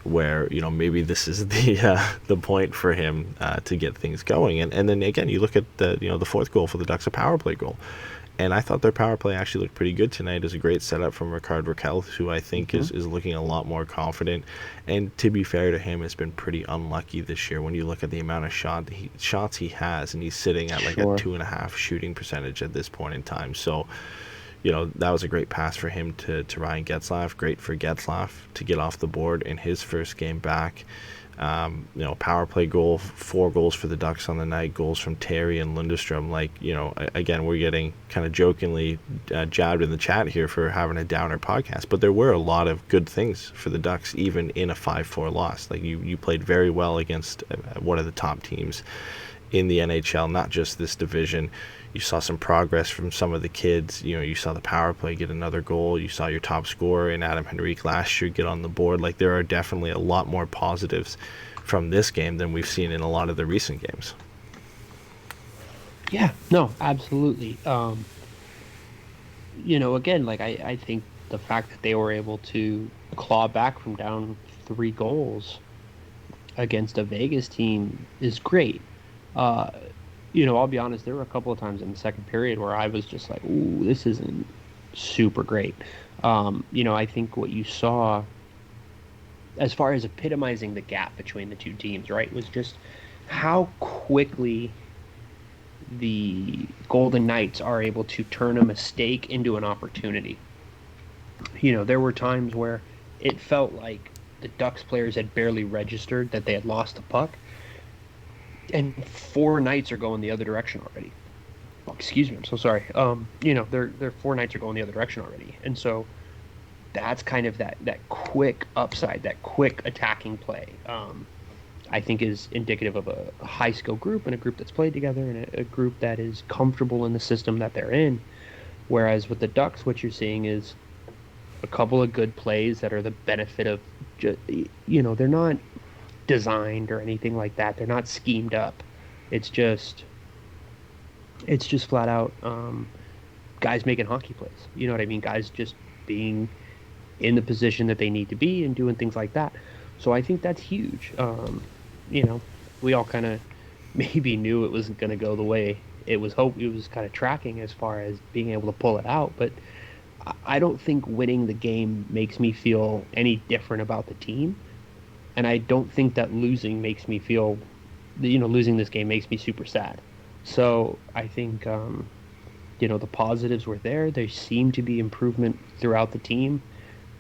where maybe this is the point for him to get things going. And then again, you look at the fourth goal for the Ducks, a power play goal, and I thought their power play actually looked pretty good tonight. It was a great setup from Ricard Raquel, who I think is looking a lot more confident, and to be fair to him, has been pretty unlucky this year when you look at the amount of shots he has, and he's sitting at like a 2.5 shooting percentage at this point in time. So that was a great pass for him to Ryan Getzlaf. Great for Getzlaf to get off the board in his first game back. Power play goal, 4 goals for the Ducks on the night, goals from Terry and Lindestrom. Again, we're getting kind of jokingly jabbed in the chat here for having a downer podcast, but there were a lot of good things for the Ducks, even in a 5-4 loss. Like, you played very well against one of the top teams in the NHL, not just this division. You saw some progress from some of the kids. You saw the power play get another goal. You saw your top scorer in Adam Henrique last year get on the board. Like, there are definitely a lot more positives from this game than we've seen in a lot of the recent games. Yeah, no, absolutely. Again, like I think the fact that they were able to claw back from down 3 goals against a Vegas team is great. Uh, I'll be honest, there were a couple of times in the second period where I was just like, ooh, this isn't super great. I think what you saw as far as epitomizing the gap between the two teams, right, was just how quickly the Golden Knights are able to turn a mistake into an opportunity. There were times where it felt like the Ducks players had barely registered that they had lost the puck, and 4 Knights are going the other direction already. Oh, excuse me, I'm so sorry. Their 4 Knights are going the other direction already, and so that's kind of that quick upside, that quick attacking play. I think is indicative of a high skill group and a group that's played together and a group that is comfortable in the system that they're in. Whereas with the Ducks, what you're seeing is a couple of good plays that are the benefit of, they're not designed or anything like that. They're not schemed up. It's just flat out guys making hockey plays. You know what I mean? Guys just being in the position that they need to be and doing things like that. So I think that's huge. We all kind of maybe knew it wasn't going to go the way it was kind of tracking as far as being able to pull it out. But I don't think winning the game makes me feel any different about the team. And I don't think that losing makes me feel, losing this game makes me super sad. So I think, the positives were there. There seemed to be improvement throughout the team.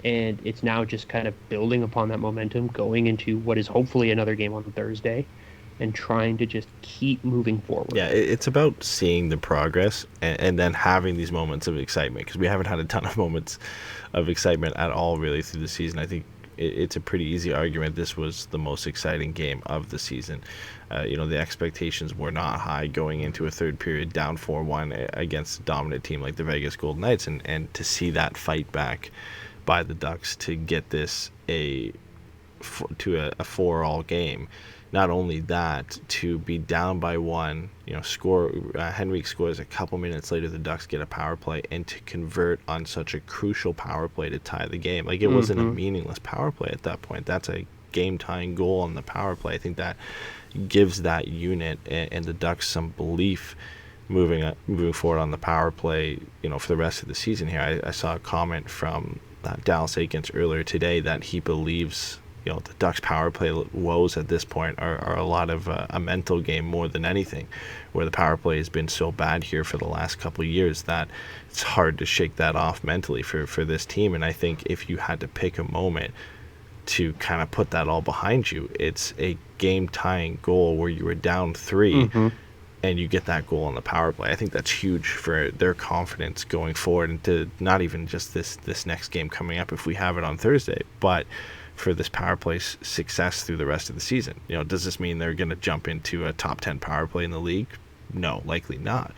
And it's now just kind of building upon that momentum, going into what is hopefully another game on Thursday, and trying to just keep moving forward. Yeah, it's about seeing the progress and then having these moments of excitement, because we haven't had a ton of moments of excitement at all really through the season. I think it's a pretty easy argument this was the most exciting game of the season. The expectations were not high going into a third period down 4-1 against a dominant team like the Vegas Golden Knights, and to see that fight back by the Ducks to get this to a 4-all game. Not only that, to be down by 1, score. Henrique scores a couple minutes later. The Ducks get a power play, and to convert on such a crucial power play to tie the game. Like, it wasn't a meaningless power play at that point. That's a game-tying goal on the power play. I think that gives that unit and the Ducks some belief moving forward on the power play. For the rest of the season here. I saw a comment from Dallas Aikens earlier today that he believes the Ducks power play woes at this point are a lot of a mental game more than anything, where the power play has been so bad here for the last couple of years that it's hard to shake that off mentally for this team. And I think if you had to pick a moment to kind of put that all behind you, it's a game-tying goal where you were down 3 and you get that goal on the power play. I think that's huge for their confidence going forward, and to not even just this next game coming up if we have it on Thursday, but for this power play success through the rest of the season. Does this mean they're going to jump into a top 10 power play in the league? No, likely not.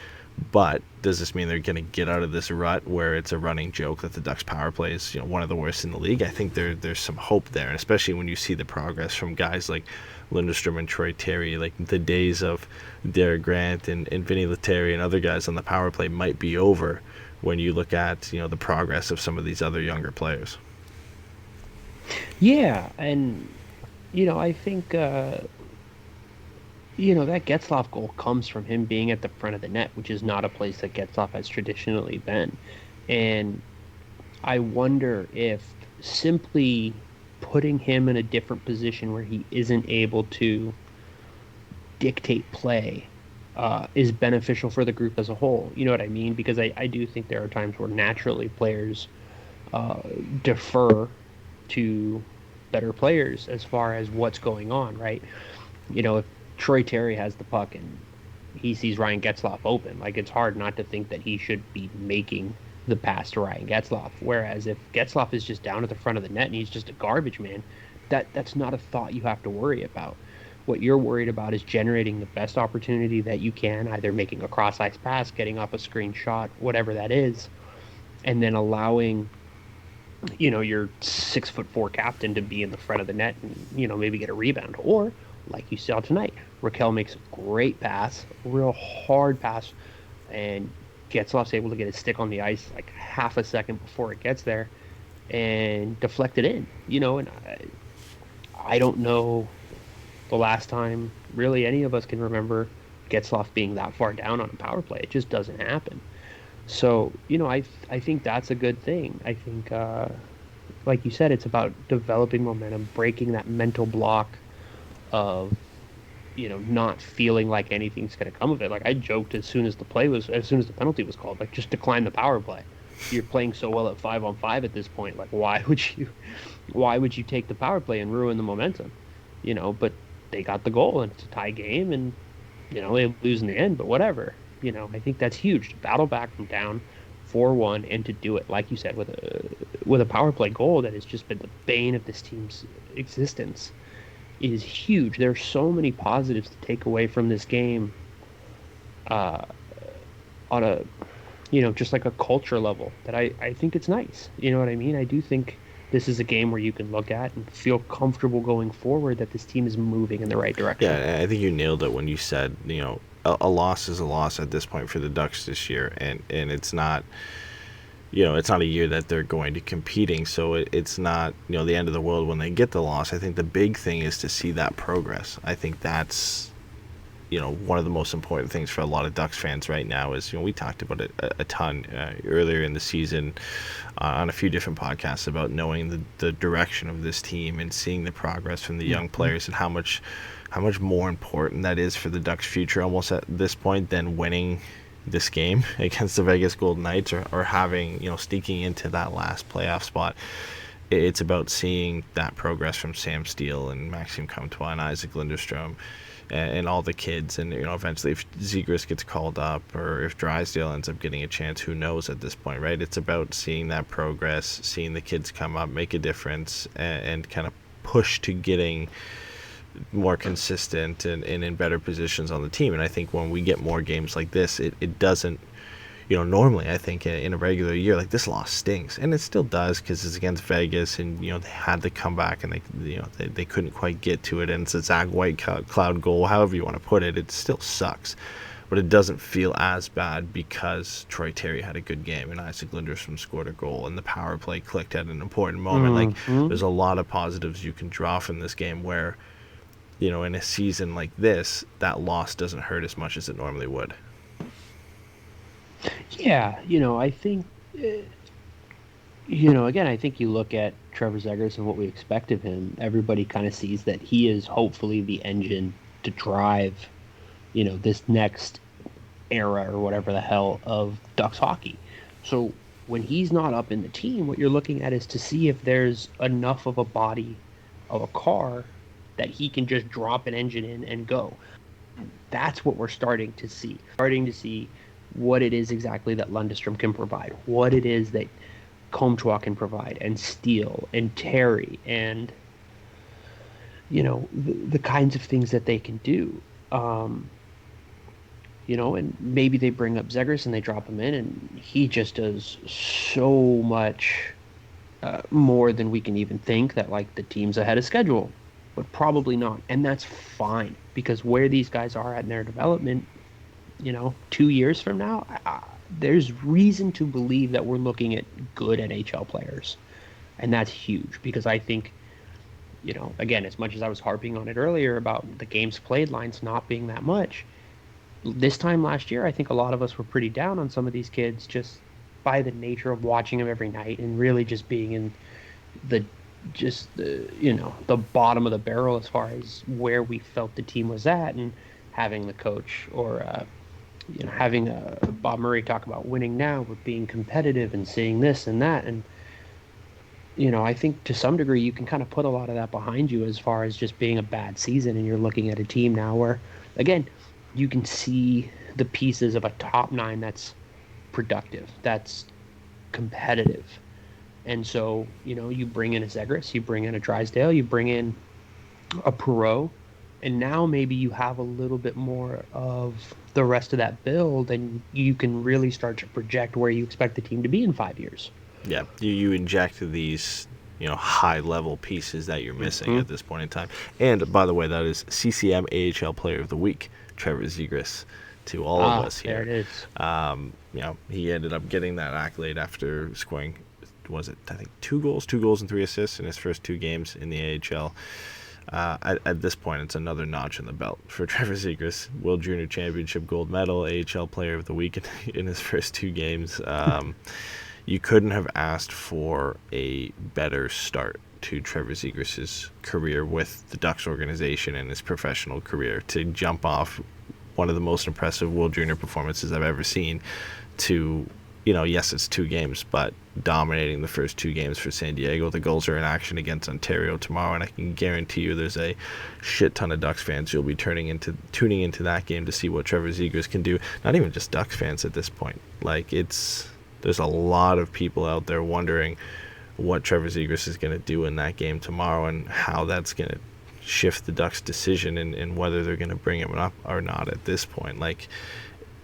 But does this mean they're going to get out of this rut where it's a running joke that the Ducks power play is one of the worst in the league? I think there's some hope there, and especially when you see the progress from guys like Lindstrom and Troy Terry. Like, the days of Derek Grant and Vinny Lettieri and other guys on the power play might be over when you look at the progress of some of these other younger players. Yeah, and I think that Getzlaf goal comes from him being at the front of the net, which is not a place that Getzlaf has traditionally been. And I wonder if simply putting him in a different position where he isn't able to dictate play is beneficial for the group as a whole. You know what I mean? Because I do think there are times where naturally players defer to better players as far as what's going on, right? If Troy Terry has the puck and he sees Ryan Getzlaf open, like, it's hard not to think that he should be making the pass to Ryan Getzlaf. Whereas if Getzlaf is just down at the front of the net and he's just a garbage man, that's not a thought you have to worry about. What you're worried about is generating the best opportunity that you can, either making a cross-ice pass, getting off a screen shot, whatever that is, and then allowing your 6'4" captain to be in the front of the net and maybe get a rebound, or like you saw tonight. Raquel makes a great pass, a real hard pass, and Getzlaf's able to get his stick on the ice like half a second before it gets there and deflect it in. And I don't know the last time really any of us can remember Getzlaf being that far down on a power play. It just doesn't happen. So, I think that's a good thing. I think, like you said, it's about developing momentum, breaking that mental block of, not feeling like anything's going to come of it. Like I joked as soon as the penalty was called, like just decline the power play. You're playing so well at 5-on-5 at this point. Like why would you take the power play and ruin the momentum? But they got the goal and it's a tie game and, they lose in the end, but whatever. I think that's huge to battle back from down 4-1 and to do it, like you said, with a power play goal that has just been the bane of this team's existence. It is huge. There are so many positives to take away from this game on a, just like a culture level that I think it's nice. You know what I mean? I do think this is a game where you can look at and feel comfortable going forward that this team is moving in the right direction. Yeah, I think you nailed it when you said, a loss is a loss at this point for the Ducks this year, and it's not, it's not a year that they're going to competing, so it's not, the end of the world when they get the loss. I think the big thing is to see that progress. I think that's, one of the most important things for a lot of Ducks fans right now is, we talked about it a ton earlier in the season on a few different podcasts about knowing the direction of this team and seeing the progress from the young players and how much more important that is for the Ducks' future almost at this point than winning this game against the Vegas Golden Knights or having, sneaking into that last playoff spot. It's about seeing that progress from Sam Steele and Maxime Comtois and Isaac Lindestrom and all the kids, and eventually if Ziegris gets called up or if Drysdale ends up getting a chance, who knows at this point, right? It's about seeing that progress, seeing the kids come up, make a difference, and kind of push to getting more consistent and in better positions on the team. And I think when we get more games like this, it doesn't, normally I think in a regular year, like this loss stings, and it still does because it's against Vegas, and they had to come back and they couldn't quite get to it, and it's a Zach Whitecloud goal, however you want to put it. It still sucks, but it doesn't feel as bad because Troy Terry had a good game and Isaac Lindstrom scored a goal and the power play clicked at an important moment. Like there's a lot of positives you can draw from this game where, in a season like this, that loss doesn't hurt as much as it normally would. Yeah, I think, again, I think you look at Trevor Zegras and what we expect of him. Everybody kind of sees that he is hopefully the engine to drive, this next era or whatever the hell of Ducks hockey. So when he's not up in the team, what you're looking at is to see if there's enough of a body of a car that he can just drop an engine in and go. That's what we're starting to see. What it is exactly that Lindstrom can provide, what it is that Comtois can provide, and Steele and Terry, and the kinds of things that they can do. And maybe they bring up Zegras and they drop him in, and he just does so much more than we can even think that like the team's ahead of schedule, but probably not, and that's fine because where these guys are at in their development. 2 years from now, there's reason to believe that we're looking at good NHL players. And that's huge because I think, again, as much as I was harping on it earlier about the games played lines not being that much, this time last year, I think a lot of us were pretty down on some of these kids just by the nature of watching them every night and really just being in the bottom of the barrel as far as where we felt the team was at, and having the coach or having Bob Murray talk about winning now, but being competitive and seeing this and that. And, I think to some degree you can kind of put a lot of that behind you as far as just being a bad season. And you're looking at a team now where, again, you can see the pieces of a top nine that's productive, that's competitive. And so, you bring in a Zegras, you bring in a Drysdale, you bring in a Perreault, and now maybe you have a little bit more of the rest of that build, and you can really start to project where you expect the team to be in 5 years. Yeah, you inject these high-level pieces that you're missing at this point in time. And, by the way, that is CCM AHL Player of the Week, Trevor Zegras, to all of us here. There it is. He ended up getting that accolade after scoring, I think, 2 goals and 3 assists in his first 2 games in the AHL. At this point, it's another notch in the belt for Trevor Zegras. World Junior Championship gold medal, AHL Player of the Week in his first 2 games. You couldn't have asked for a better start to Trevor Zegras' career with the Ducks organization and his professional career, to jump off one of the most impressive World Junior performances I've ever seen to, yes, it's 2 games, but dominating the first 2 games for San Diego. The goals are in action against Ontario tomorrow, and I can guarantee you there's a shit ton of Ducks fans who'll be tuning into that game to see what Trevor Zegras can do. Not even just Ducks fans at this point. There's a lot of people out there wondering what Trevor Zegras is going to do in that game tomorrow and how that's going to shift the Ducks' decision and whether they're going to bring him up or not at this point.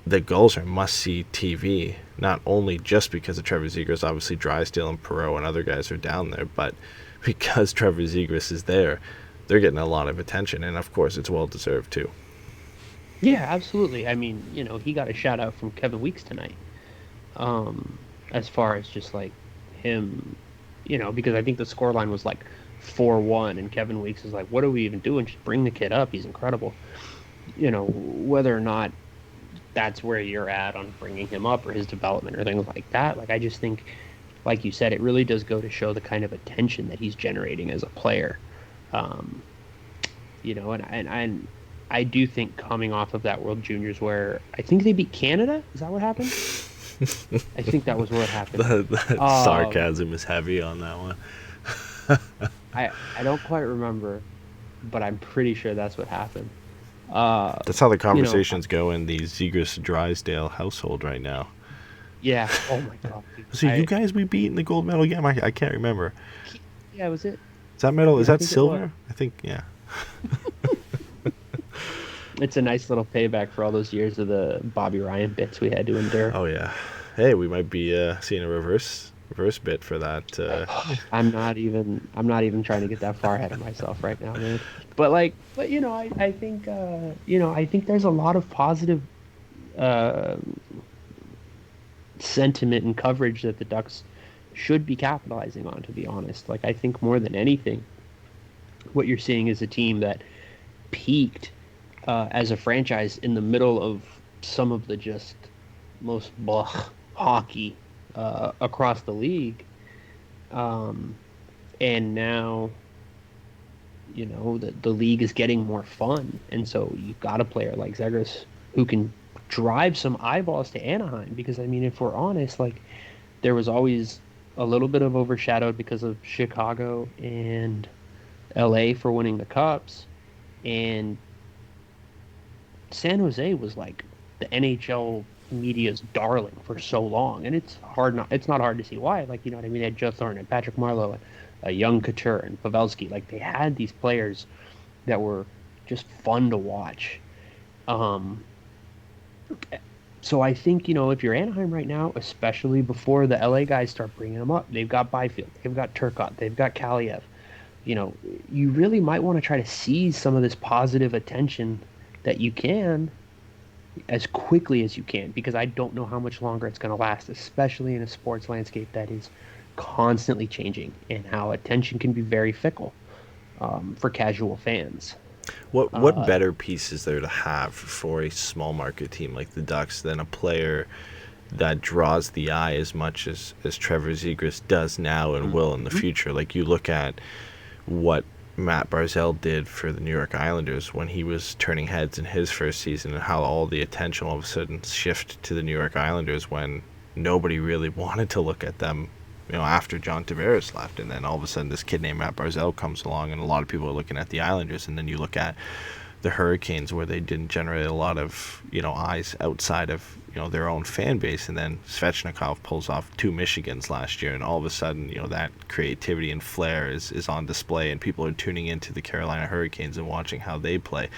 The goals are must-see TV, not only just because of Trevor Zegras. Obviously, Drysdale and Perreault and other guys are down there, but because Trevor Zegras is there, they're getting a lot of attention, and of course, it's well-deserved too. Yeah, absolutely. I mean, he got a shout-out from Kevin Weeks tonight. As far as just him, because I think the scoreline was 4-1, and Kevin Weeks is like, what are we even doing? Just bring the kid up. He's incredible. Whether or not that's where you're at on bringing him up or his development or things like that. I just think, like you said, it really does go to show the kind of attention that he's generating as a player. And I do think coming off of that World Juniors where I think they beat Canada. Is that what happened? I think that was what happened. The sarcasm is heavy on that one. I don't quite remember, but I'm pretty sure that's what happened. That's how the conversations go in the Zegras-Drysdale household right now. Yeah. Oh my God. So you guys we beat in the gold medal game? I can't remember. Yeah, was it? Is that medal? Is that silver? I think, yeah. It's a nice little payback for all those years of the Bobby Ryan bits we had to endure. Oh yeah. Hey, we might be seeing a reverse bit for that. I'm not even trying to get that far ahead of myself right now, man. But I think I think there's a lot of positive sentiment and coverage that the Ducks should be capitalizing on, to be honest. I think more than anything, what you're seeing is a team that peaked as a franchise in the middle of some of the just most hockey across the league, and now the league is getting more fun, and so you've got a player like Zegras who can drive some eyeballs to Anaheim, because I mean, if we're honest, there was always a little bit of overshadowed because of Chicago and LA for winning the cups, and San Jose was the NHL media's darling for so long, and it's not hard to see why. They had Joe Thornton and Patrick Marleau and a young Couture and Pavelski. They had these players that were just fun to watch. So I think, if you're Anaheim right now, especially before the LA guys start bringing them up, they've got Byfield, they've got Turcotte, they've got Kaliev. You really might want to try to seize some of this positive attention that you can as quickly as you can, because I don't know how much longer it's going to last, especially in a sports landscape that is constantly changing and how attention can be very fickle for casual fans. What better piece is there to have for a small market team like the Ducks than a player that draws the eye as much as Trevor Zegras does now and will in the future? You look at what Matt Barzal did for the New York Islanders when he was turning heads in his first season, and how all the attention all of a sudden shifted to the New York Islanders when nobody really wanted to look at them, after John Tavares left. And then all of a sudden this kid named Matt Barzal comes along, and a lot of people are looking at the Islanders. And then you look at the Hurricanes, where they didn't generate a lot of eyes outside of their own fan base, and then Svechnikov pulls off 2 Michigans last year, and all of a sudden that creativity and flair is on display, and people are tuning into the Carolina Hurricanes and watching how they play.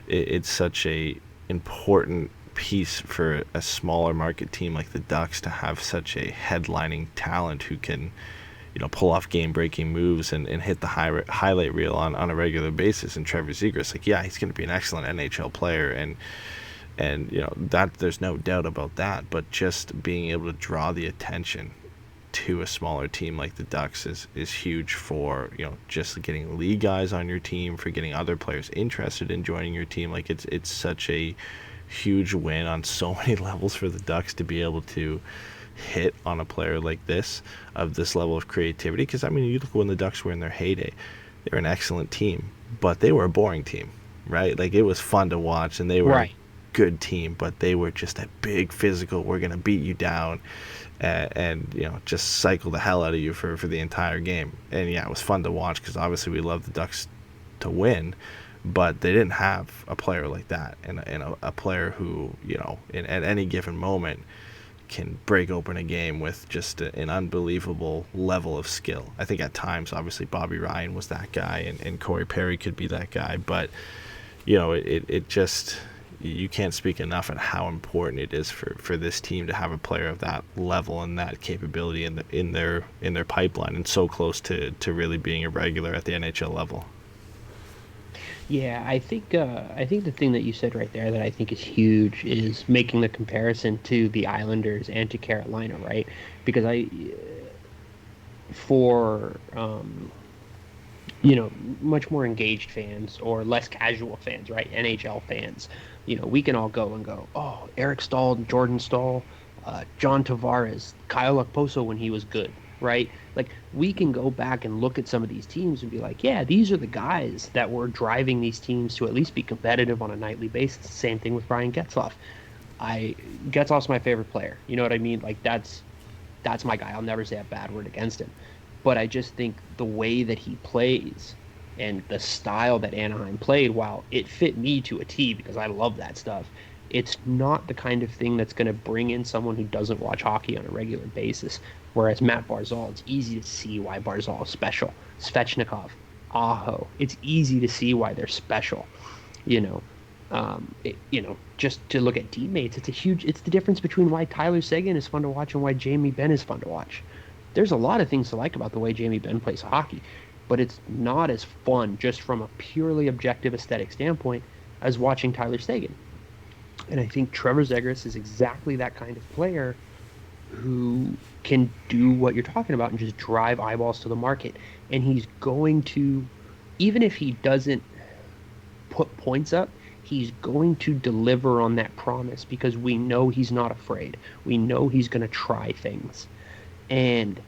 It's such a important piece for a smaller market team like the Ducks to have such a headlining talent who can pull off game-breaking moves and hit the highlight reel on a regular basis. And Trevor Zegras, like, yeah, he's going to be an excellent NHL player, and that there's no doubt about that. But just being able to draw the attention to a smaller team like the Ducks is huge for just getting league guys on your team, for getting other players interested in joining your team. Like, it's such a huge win on so many levels for the Ducks to be able to hit on a player like this, of this level of creativity. Because you look when the Ducks were in their heyday, they were an excellent team, but they were a boring team, right? Like, it was fun to watch, and they were a good team, but they were just a big physical, we're gonna beat you down, and just cycle the hell out of you for the entire game. And yeah, it was fun to watch, because obviously we love the Ducks to win, but they didn't have a player like that, and a player who at any given moment can break open a game with just an unbelievable level of skill. I think at times, obviously, Bobby Ryan was that guy, and Corey Perry could be that guy, but it just, you can't speak enough on how important it is for this team to have a player of that level and that capability in their pipeline, and so close to really being a regular at the NHL level. Yeah, I think the thing that you said right there that I think is huge is making the comparison to the Islanders and to Carolina, right? Because for much more engaged fans or less casual fans, right? NHL fans, we can all go and go, oh, Eric Stahl, Jordan Stahl, John Tavares, Kyle Okposo when he was good, right? Like, we can go back and look at some of these teams and be like, yeah, these are the guys that were driving these teams to at least be competitive on a nightly basis. Same thing with Brian Getzlaf. Getzlaf's my favorite player. You know what I mean? Like, that's my guy. I'll never say a bad word against him. But I just think the way that he plays and the style that Anaheim played, while it fit me to a T because I love that stuff, it's not the kind of thing that's going to bring in someone who doesn't watch hockey on a regular basis. Whereas Matt Barzal, it's easy to see why Barzal is special. Svechnikov, Aho, it's easy to see why they're special. Just to look at teammates, it's the difference between why Tyler Seguin is fun to watch and why Jamie Benn is fun to watch. There's a lot of things to like about the way Jamie Benn plays hockey, but it's not as fun just from a purely objective aesthetic standpoint as watching Tyler Seguin. And I think Trevor Zegras is exactly that kind of player who can do what you're talking about and just drive eyeballs to the market. And he's going to, even if he doesn't put points up, he's going to deliver on that promise because we know he's not afraid. We know he's going to try things. And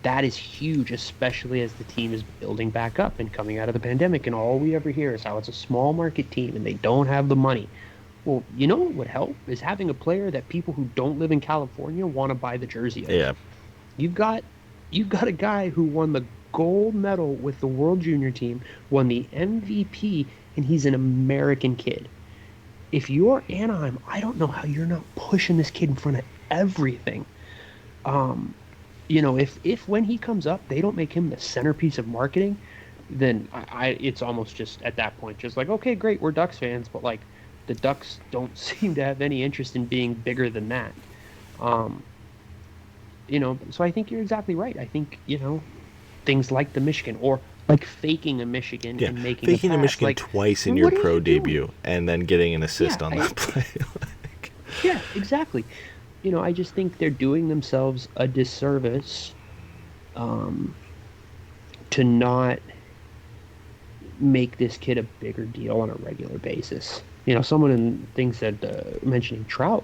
that is huge, especially as the team is building back up and coming out of the pandemic. And all we ever hear is how it's a small market team and they don't have the money. Well, you know what would help is having a player that people who don't live in California want to buy the jersey of. Yeah. You've got a guy who won the gold medal with the World Junior team, won the MVP, and he's an American kid. If you're Anaheim, I don't know how you're not pushing this kid in front of everything. If when he comes up, they don't make him the centerpiece of marketing, then it's almost just at that point just like, okay, great, we're Ducks fans, but like, the Ducks don't seem to have any interest in being bigger than that. So I think you're exactly right. I think, things like the Michigan or like faking a Michigan and making a Michigan like, twice in your pro debut and then getting an assist on that play. Yeah, exactly. I just think they're doing themselves a disservice to not make this kid a bigger deal on a regular basis. Someone in things said, mentioning Trout,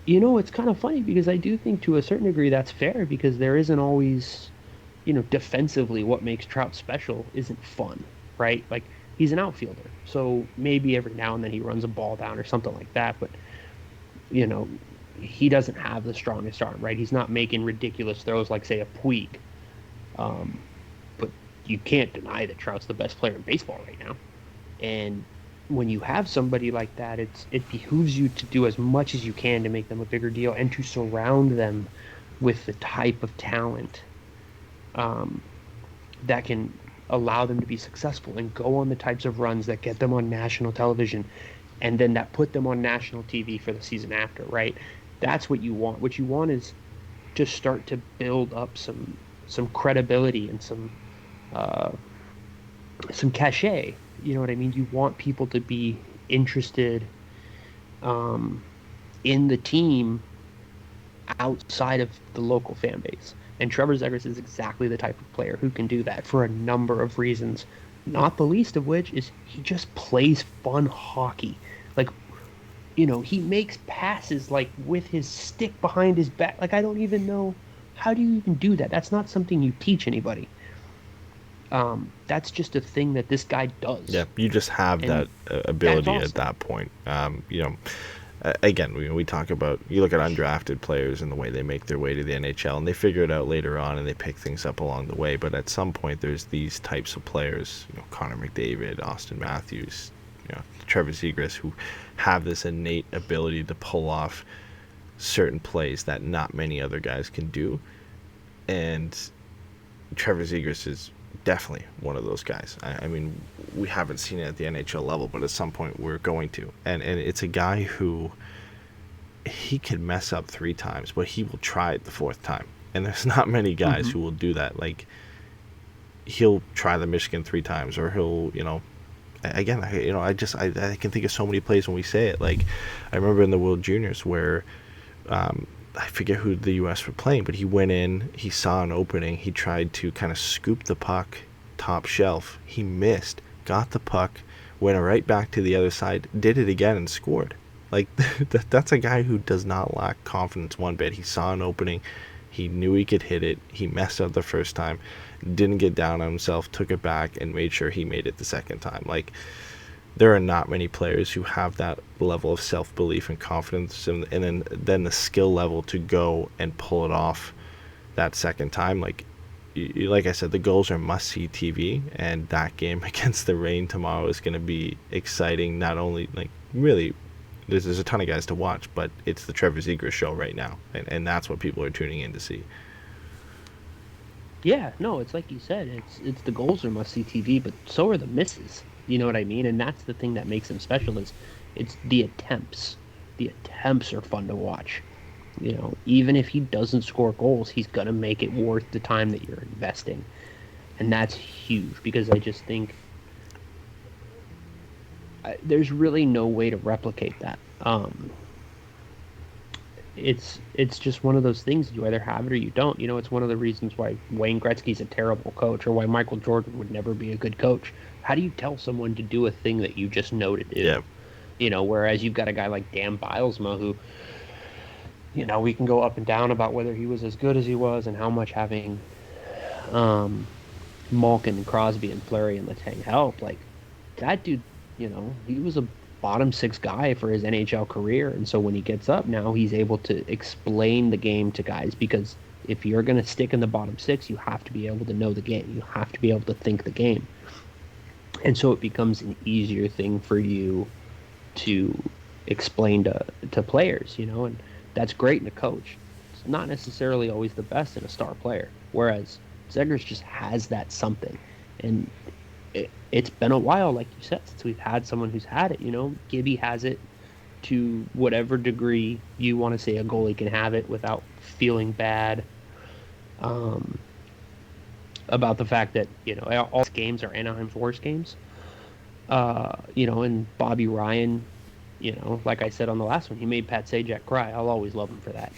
it's kind of funny because I do think to a certain degree that's fair because there isn't always, defensively what makes Trout special isn't fun, right? Like, he's an outfielder, so maybe every now and then he runs a ball down or something like that, but, he doesn't have the strongest arm, right? He's not making ridiculous throws like, say, a Puig. But you can't deny that Trout's the best player in baseball right now. And when you have somebody like that, it behooves you to do as much as you can to make them a bigger deal and to surround them with the type of talent that can allow them to be successful and go on the types of runs that get them on national television and then that put them on national TV for the season after, right? That's what you want. What you want is just start to build up some credibility and some cachet. You know what I mean? You want people to be interested in the team outside of the local fan base. And Trevor Zegras is exactly the type of player who can do that for a number of reasons, not the least of which is he just plays fun hockey. Like, you know, he makes passes like with his stick behind his back. Like, I don't even know, how do you even do that? That's not something you teach anybody. That's just a thing that this guy does. Yeah, you just have that ability awesome. At that point. You know, again, we talk about, you look at undrafted players and the way they make their way to the NHL, and they figure it out later on and they pick things up along the way. But at some point, there's these types of players, you know, Connor McDavid, Austin Matthews, you know, Trevor Zegras, who have this innate ability to pull off certain plays that not many other guys can do. And Trevor Zegras is definitely one of those guys. I mean, we haven't seen it at the NHL level, but at some point we're going to. And it's a guy who, he can mess up 3 times, but he will try it the 4th time. And there's not many guys who will do that. Like, he'll try the Michigan 3 times, or he'll, you know, again, I can think of so many plays when we say it. Like, I remember in the World Juniors where, I forget who the U.S. were playing, but he went in, he saw an opening, he tried to kind of scoop the puck top shelf. He missed, got the puck, went right back to the other side, did it again, and scored. Like, that's a guy who does not lack confidence one bit. He saw an opening, he knew he could hit it, he messed up the first time, didn't get down on himself, took it back, and made sure he made it the second time. Like, there are not many players who have that level of self-belief and confidence, and then the skill level to go and pull it off that second time. Like, like I said, the goals are must-see TV, and that game against the Reign tomorrow is going to be exciting. Not only, like, really, there's a ton of guys to watch, but it's the Trevor Zegras show right now, and that's what people are tuning in to see. Yeah, no, it's like you said, it's the goals are must-see TV, but so are the misses. You know what I mean? And that's the thing that makes him special, is it's the attempts. The attempts are fun to watch. You know, even if he doesn't score goals, he's going to make it worth the time that you're investing. And that's huge, because I just think there's really no way to replicate that. It's just one of those things. You either have it or you don't. You know, it's one of the reasons why Wayne Gretzky's a terrible coach, or why Michael Jordan would never be a good coach. How do you tell someone to do a thing that you just know to do? Yeah. You know, whereas you've got a guy like Dan Bilesma who, you know, we can go up and down about whether he was as good as he was and how much having Malkin and Crosby and Fleury and Letang helped. Like, that dude, you know, he was a bottom 6 guy for his NHL career, and so when he gets up now, he's able to explain the game to guys, because if you're going to stick in the bottom 6, you have to be able to know the game. You have to be able to think the game. And so it becomes an easier thing for you to explain to players, you know, and that's great in a coach. It's not necessarily always the best in a star player, whereas Zegras just has that something. And it's been a while, like you said, since we've had someone who's had it. You know, Gibby has it to whatever degree you want to say a goalie can have it without feeling bad about the fact that, you know, all games are Anaheim's worst games. You know, and Bobby Ryan, you know, like I said on the last one, he made Pat Sajak cry. I'll always love him for that.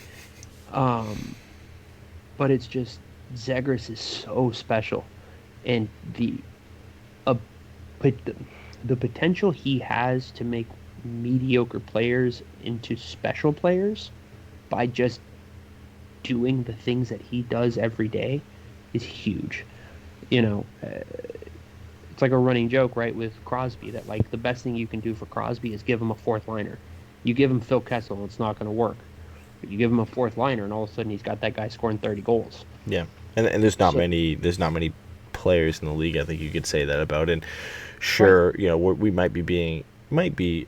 But it's just, Zegras is so special, and the potential he has to make mediocre players into special players by just doing the things that he does every day is huge. You know, it's like a running joke, right, with Crosby, that, like, the best thing you can do for Crosby is give him a 4th liner. You give him Phil Kessel, it's not going to work. But you give him a 4th liner, and all of a sudden he's got that guy scoring 30 goals. Yeah, and there's not many players in the league I think you could say that about. And sure, right, you know, we might be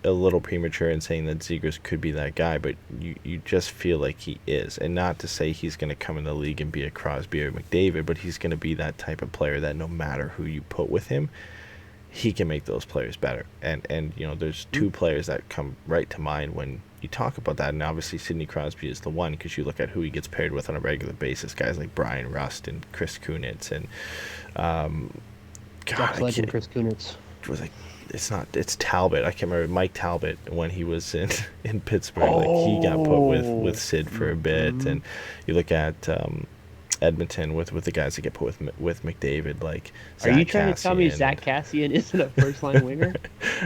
a little premature in saying that Ziegris could be that guy, but you just feel like he is. And not to say he's going to come in the league and be a Crosby or McDavid, but he's going to be that type of player that no matter who you put with him, he can make those players better. And you know, there's 2 players that come right to mind when you talk about that, and obviously Sidney Crosby is the one, because you look at who he gets paired with on a regular basis, guys like Brian Rust and Chris Kunitz and Ducks legend Chris Kunitz. It's Talbot. I can't remember, Mike Talbot, when he was in Pittsburgh. Like, he got put with Sid for a bit, and you look at Edmonton with the guys that get put with McDavid, like Are you trying to tell me Zach Kassian isn't a first line winger?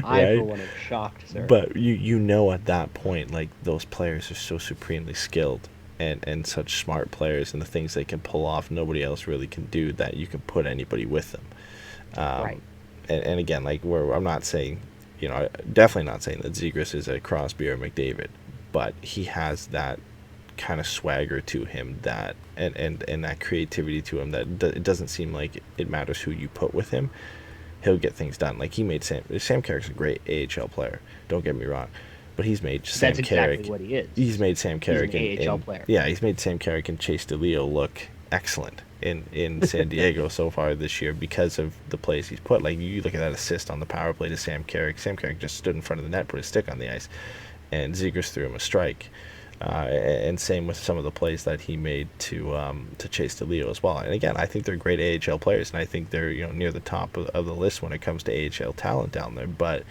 I for one am shocked, sir. But you know, at that point, like, those players are so supremely skilled and such smart players, and the things they can pull off nobody else really can do, that you can put anybody with them. Right. And again, like, I'm not saying, definitely not saying that Ziegris is a Crosby or McDavid, but he has that kind of swagger to him, that and that creativity to him, that it doesn't seem like it matters who you put with him. He'll get things done. Like, he made Sam Carrick's a great AHL player, don't get me wrong, but he's made Sam Carrick. That's exactly what he is. He's made Sam Carrick an AHL player. Yeah, he's made Sam Carrick and Chase DeLeo look excellent in San Diego so far this year, because of the plays he's put. Like, you look at that assist on the power play to Sam Carrick. Sam Carrick just stood in front of the net, put his stick on the ice, and Ziegras threw him a strike. And same with some of the plays that he made to Chase DeLeo as well. And again, I think they're great AHL players, and I think they're near the top of the list when it comes to AHL talent down there. But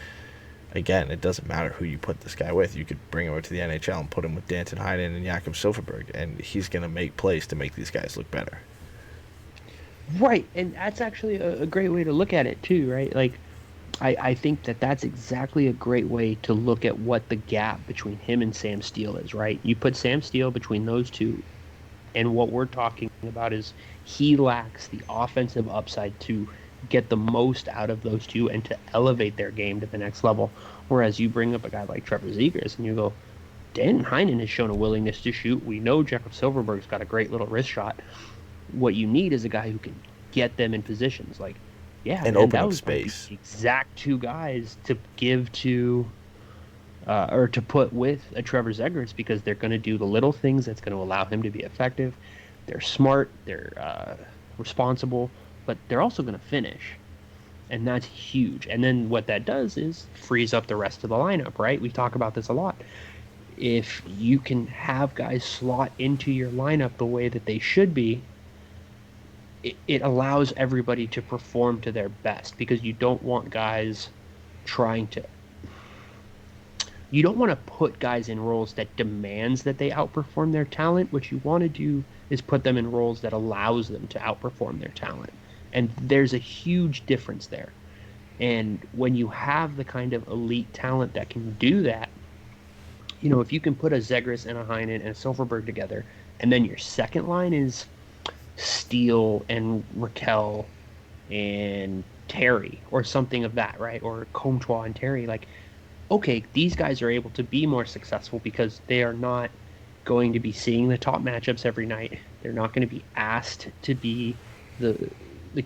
again, it doesn't matter who you put this guy with. You could bring him over to the NHL and put him with Danton Heinen and Jakob Silfverberg, and he's going to make plays to make these guys look better. Right, and that's actually a great way to look at it too, right? Like, I think that's exactly a great way to look at what the gap between him and Sam Steele is, right? You put Sam Steele between those two, and what we're talking about is he lacks the offensive upside to get the most out of those two and to elevate their game to the next level. Whereas you bring up a guy like Trevor Zegras and you go, Dan Heinen has shown a willingness to shoot. We know Jakob Silfverberg's got a great little wrist shot. What you need is a guy who can get them in positions. Like, yeah, and man, open that up was space. The exact two guys to give to, or to put with a Trevor Zegras, because they're going to do the little things that's going to allow him to be effective. They're smart, they're responsible, but they're also going to finish, and that's huge. And then what that does is frees up the rest of the lineup, right? We talk about this a lot. If you can have guys slot into your lineup the way that they should be, it allows everybody to perform to their best, because you don't want guys you don't want to put guys in roles that demands that they outperform their talent. What you want to do is put them in roles that allows them to outperform their talent. And there's a huge difference there. And when you have the kind of elite talent that can do that, if you can put a Zegras and a Heinen and a Silfverberg together, and then your second line is Steele and Raquel and Terry or something of that, right? Or Comtois and Terry. Like, okay, these guys are able to be more successful because they are not going to be seeing the top matchups every night. They're not going to be asked to be the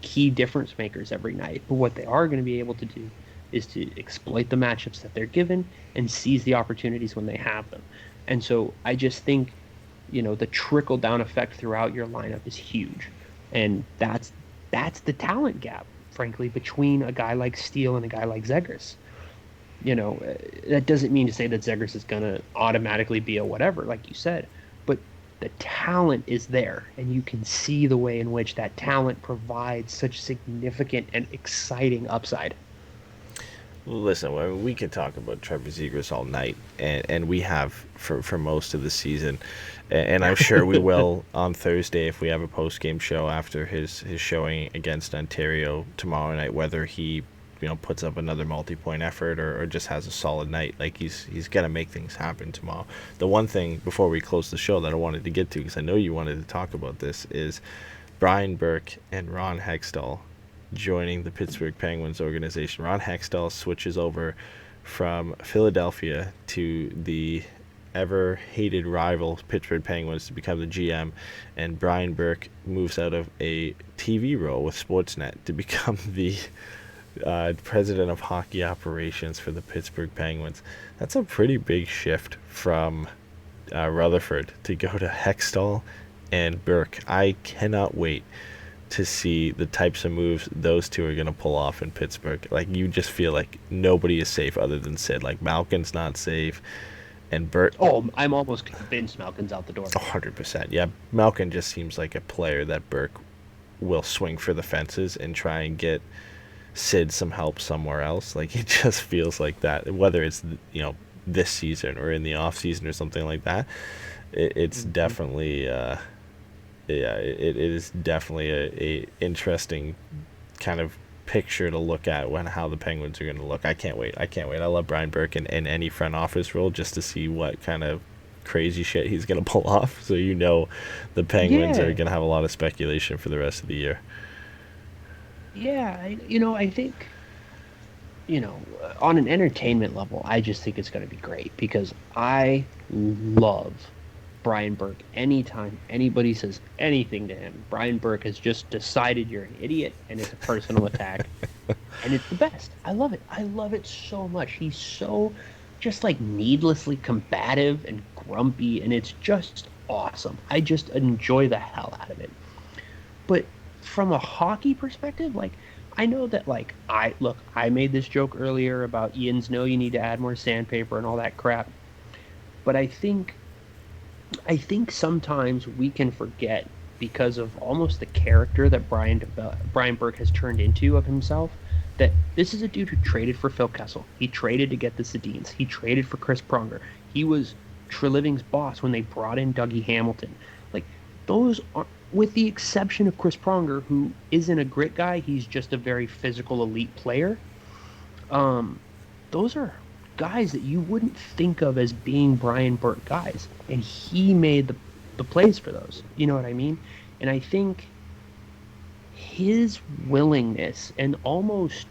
key difference makers every night. But what they are going to be able to do is to exploit the matchups that they're given and seize the opportunities when they have them. And so I just think, the trickle-down effect throughout your lineup is huge. And that's the talent gap, frankly, between a guy like Steele and a guy like Zegras. That doesn't mean to say that Zegras is going to automatically be a whatever, like you said. But the talent is there, and you can see the way in which that talent provides such significant and exciting upside. Listen, we can talk about Trevor Zegras all night, and we have for most of the season, and I'm sure we will on Thursday if we have a post-game show after his showing against Ontario tomorrow night, whether he puts up another multi-point effort or just has a solid night. Like, he's gonna make things happen tomorrow. The one thing before we close the show that I wanted to get to, because I know you wanted to talk about this, is Brian Burke and Ron Hextall joining the Pittsburgh Penguins organization. Ron Hextall switches over from Philadelphia to the ever-hated rival Pittsburgh Penguins to become the GM, and Brian Burke moves out of a TV role with Sportsnet to become the president of hockey operations for the Pittsburgh Penguins. That's a pretty big shift from Rutherford to go to Hextall and Burke. I cannot wait to see the types of moves those two are going to pull off in Pittsburgh. Like, you just feel like nobody is safe other than Sid. Like, Malkin's not safe, And Burke. Oh, I'm almost convinced Malkin's out the door. 100%. Yeah, Malkin just seems like a player that Burke will swing for the fences and try and get Sid some help somewhere else. Like, it just feels like that. Whether it's, this season or in the off season or something like that, it's definitely, it is definitely a interesting kind of picture to look at how the Penguins are going to look. I can't wait. I love Brian Burke in any front office role just to see what kind of crazy shit he's going to pull off. So the Penguins are going to have a lot of speculation for the rest of the year. Yeah, I think, on an entertainment level, I just think it's going to be great because I love Brian Burke. Anytime anybody says anything to him, Brian Burke has just decided you're an idiot and it's a personal attack. And it's the best. I love it. I love it so much. He's so just like needlessly combative and grumpy, and it's just awesome. I just enjoy the hell out of it. But from a hockey perspective, like, I know that, like, I made this joke earlier about Ian's no, you need to add more sandpaper and all that crap. But I think sometimes we can forget, because of almost the character that Brian Burke has turned into of himself, that this is a dude who traded for Phil Kessel. He traded to get the Sedins. He traded for Chris Pronger. He was Treliving's boss when they brought in Dougie Hamilton. Like, those are, with the exception of Chris Pronger, who isn't a grit guy, he's just a very physical elite player. Those are guys that you wouldn't think of as being Brian Burke guys, and he made the plays for those. You know what I mean? And I think his willingness and almost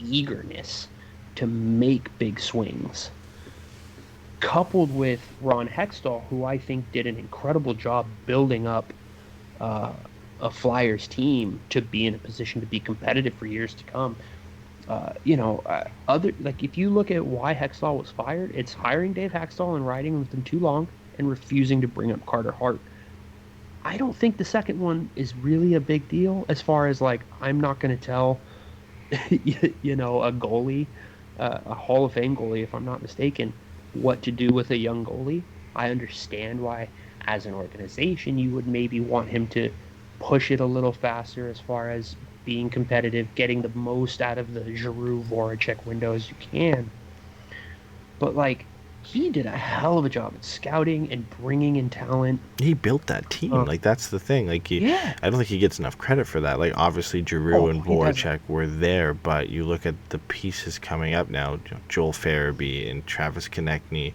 eagerness to make big swings, coupled with Ron Hextall, who I think did an incredible job building up a Flyers team to be in a position to be competitive for years to come. If you look at why Hextall was fired, it's hiring Dave Hextall and riding with him too long and refusing to bring up Carter Hart. I don't think the second one is really a big deal as far as, like, I'm not going to tell, a goalie, a Hall of Fame goalie, if I'm not mistaken, what to do with a young goalie. I understand why, as an organization, you would maybe want him to push it a little faster as far as being competitive, getting the most out of the Giroux-Voracek window as you can. But, like, he did a hell of a job at scouting and bringing in talent. He built that team. Like, that's the thing. Like, I don't think he gets enough credit for that. Like, obviously, Giroux and Voracek were there, but you look at the pieces coming up now, Joel Farabee and Travis Konechny,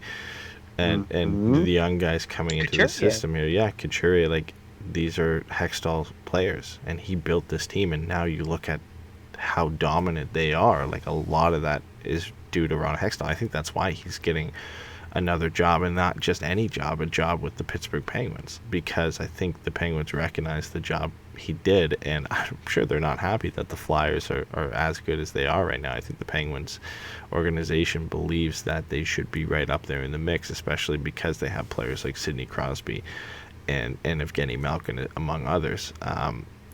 and the young guys coming into the system here. Yeah, Couturier, like, these are Hextall players, and he built this team, and now you look at how dominant they are. Like, a lot of that is due to Ron Hextall. I think that's why he's getting another job, and not just any job, a job with the Pittsburgh Penguins, because I think the Penguins recognize the job he did, and I'm sure they're not happy that the Flyers are as good as they are right now. I think the Penguins organization believes that they should be right up there in the mix, especially because they have players like Sidney Crosby and Evgeny Malkin, among others.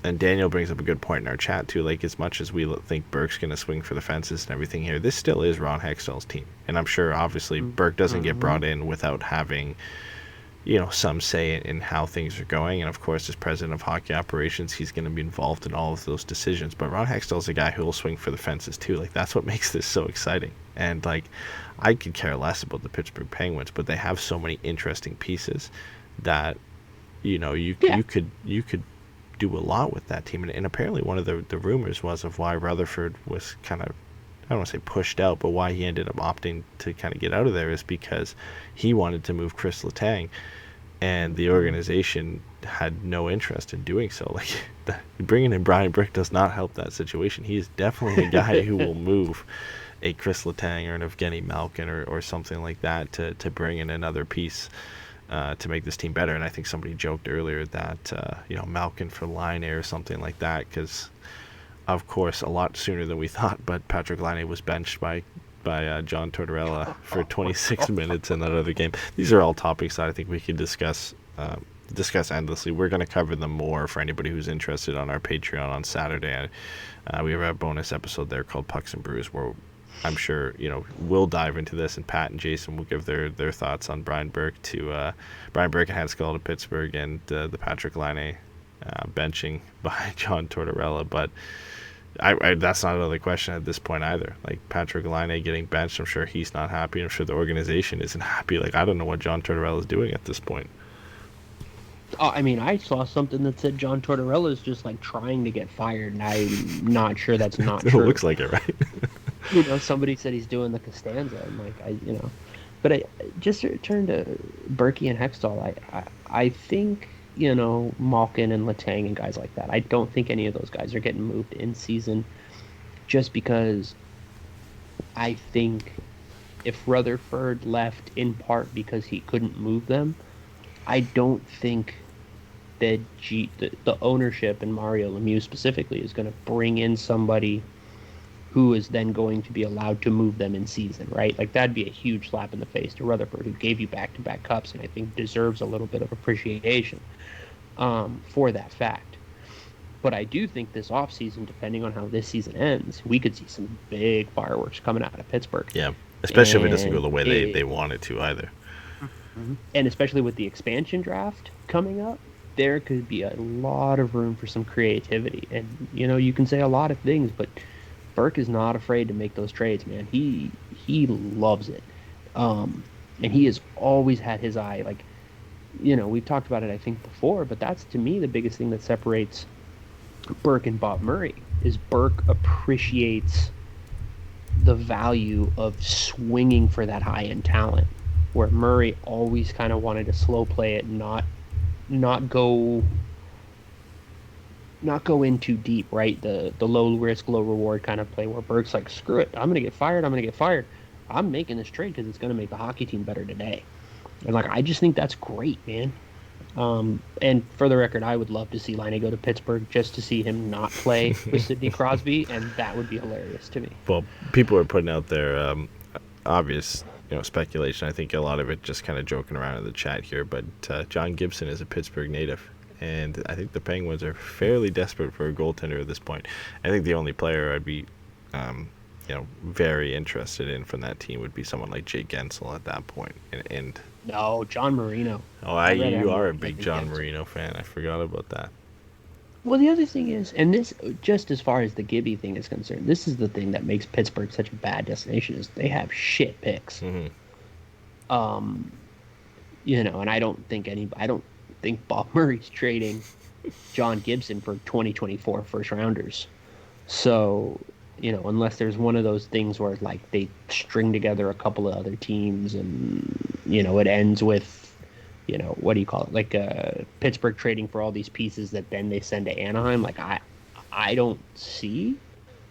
And Daniel brings up a good point in our chat too. Like, as much as we think Burke's going to swing for the fences and everything here, this still is Ron Hextall's team. And I'm sure, obviously, Burke doesn't get brought in without having, some say in how things are going. And of course, as president of hockey operations, he's going to be involved in all of those decisions. But Ron Hextall's a guy who will swing for the fences too. Like, that's what makes this so exciting. And, like, I could care less about the Pittsburgh Penguins, but they have so many interesting pieces that, you could do a lot with that team. And apparently one of the rumors was of why Rutherford was kind of, I don't want to say pushed out, but why he ended up opting to kind of get out of there is because he wanted to move Chris Letang, and the organization had no interest in doing so. Like, bringing in Brian Burke does not help that situation. He is definitely a guy who will move a Chris Letang or an Evgeny Malkin or something like that to bring in another piece to make this team better. And I think somebody joked earlier that Malkin for Laine or something like that, because of course a lot sooner than we thought, but Patrick Laine was benched by John Tortorella for 26 minutes in that other game. These are all topics that I think we could discuss endlessly. We're going to cover them more for anybody who's interested on our Patreon on Saturday. We have a bonus episode there called Pucks and Brews, where I'm sure, we'll dive into this, and Pat and Jason will give their thoughts on Brian Burke and Hanscall to Pittsburgh, and the Patrick Laine benching by John Tortorella. But I that's not another question at this point either. Like, Patrick Laine getting benched, I'm sure he's not happy. I'm sure the organization isn't happy. Like, I don't know what John Tortorella is doing at this point. Oh, I mean, I saw something that said John Tortorella is just like trying to get fired, and I'm not sure that's not It true. looks like it, right? Somebody said he's doing the Costanza, and like but I just to return to Berkey and Hextall. I think Malkin and Letang and guys like that. I don't think any of those guys are getting moved in season, just because I think if Rutherford left in part because he couldn't move them, I don't think that the ownership and Mario Lemieux specifically is going to bring in somebody who is then going to be allowed to move them in season, right? Like, that'd be a huge slap in the face to Rutherford, who gave you back-to-back cups, and I think deserves a little bit of appreciation for that fact. But I do think this offseason, depending on how this season ends, we could see some big fireworks coming out of Pittsburgh. Yeah, especially if it doesn't go the way they want it to either. And especially with the expansion draft coming up, there could be a lot of room for some creativity. And, you can say a lot of things, but Burke is not afraid to make those trades, man. He loves it. And he has always had his eye. Like, we've talked about it, I think, before, but that's, to me, the biggest thing that separates Burke and Bob Murray is Burke appreciates the value of swinging for that high-end talent, where Murray always kind of wanted to slow play it and not go in too deep, right? The low risk, low reward kind of play, where Burke's like, screw it, I'm gonna get fired. I'm making this trade because it's gonna make the hockey team better today. And like, I just think that's great, man. And for the record, I would love to see Laine go to Pittsburgh just to see him not play with Sidney Crosby, and that would be hilarious to me. Well, people are putting out their obvious speculation. I think a lot of it just kind of joking around in the chat here, but John Gibson is a Pittsburgh native, and I think the Penguins are fairly desperate for a goaltender at this point. I think the only player I'd be very interested in from that team would be someone like Jake Gensel at that point. And no, John Marino. Oh, you are a big John Marino fan. I forgot about that. Well, the other thing is, and this, just as far as the Gibby thing is concerned, this is the thing that makes Pittsburgh such a bad destination, is they have shit picks. Mm-hmm. And I don't think Bob Murray's trading John Gibson for 2024 first rounders. So, unless there's one of those things where like they string together a couple of other teams and, it ends with, what do you call it? Like Pittsburgh trading for all these pieces that then they send to Anaheim. Like, I don't see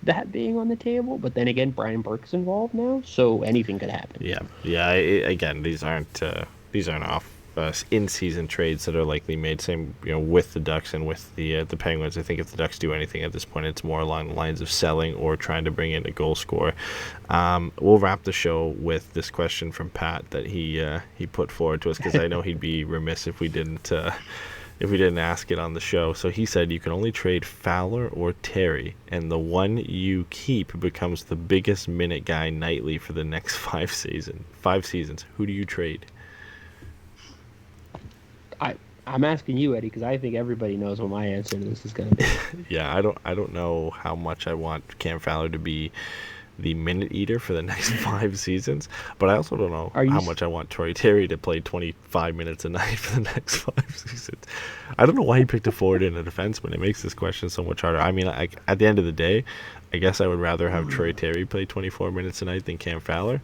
that being on the table. But then again, Brian Burke's involved now, so anything could happen. Yeah. Again, these aren't off in-season trades that are likely made. Same, with the Ducks and with the Penguins. I think if the Ducks do anything at this point, it's more along the lines of selling or trying to bring in a goal scorer. We'll wrap the show with this question from Pat that he put forward to us, because I know he'd be remiss if we didn't ask it on the show. So he said, you can only trade Fowler or Terry, and the one you keep becomes the biggest minute guy nightly for the next 5 seasons. Who do you trade? I'm asking you, Eddie, because I think everybody knows what my answer to this is going to be. Yeah, I don't know how much I want Cam Fowler to be the minute eater for the next 5 seasons, but I also don't know how much I want Troy Terry to play 25 minutes a night for the next 5 seasons. I don't know why he picked a forward and a defenseman. It makes this question so much harder. I mean, at the end of the day, I guess I would rather have Troy Terry play 24 minutes a night than Cam Fowler.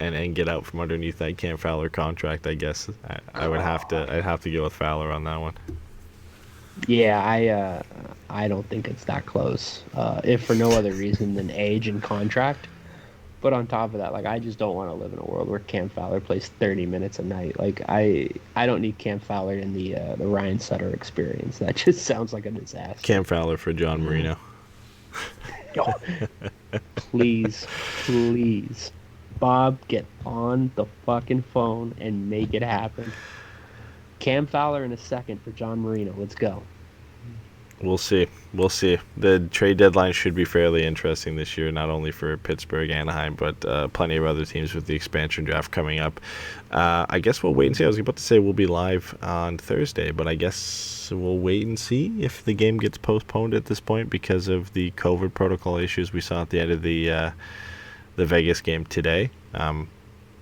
And get out from underneath that Cam Fowler contract. I guess I'd have to go with Fowler on that one. Yeah, I don't think it's that close, if for no other reason than age and contract. But on top of that, like, I just don't want to live in a world where Cam Fowler plays 30 minutes a night. Like, I don't need Cam Fowler in the Ryan Sutter experience. That just sounds like a disaster. Cam Fowler for John Marino. Please. Bob, get on the fucking phone and make it happen. Cam Fowler in a second for John Marino. Let's go. We'll see. We'll see. The trade deadline should be fairly interesting this year, not only for Pittsburgh, Anaheim, but plenty of other teams with the expansion draft coming up. I guess we'll wait and see. I was about to say we'll be live on Thursday, but I guess we'll wait and see if the game gets postponed at this point because of the COVID protocol issues we saw at the end of the Vegas game today.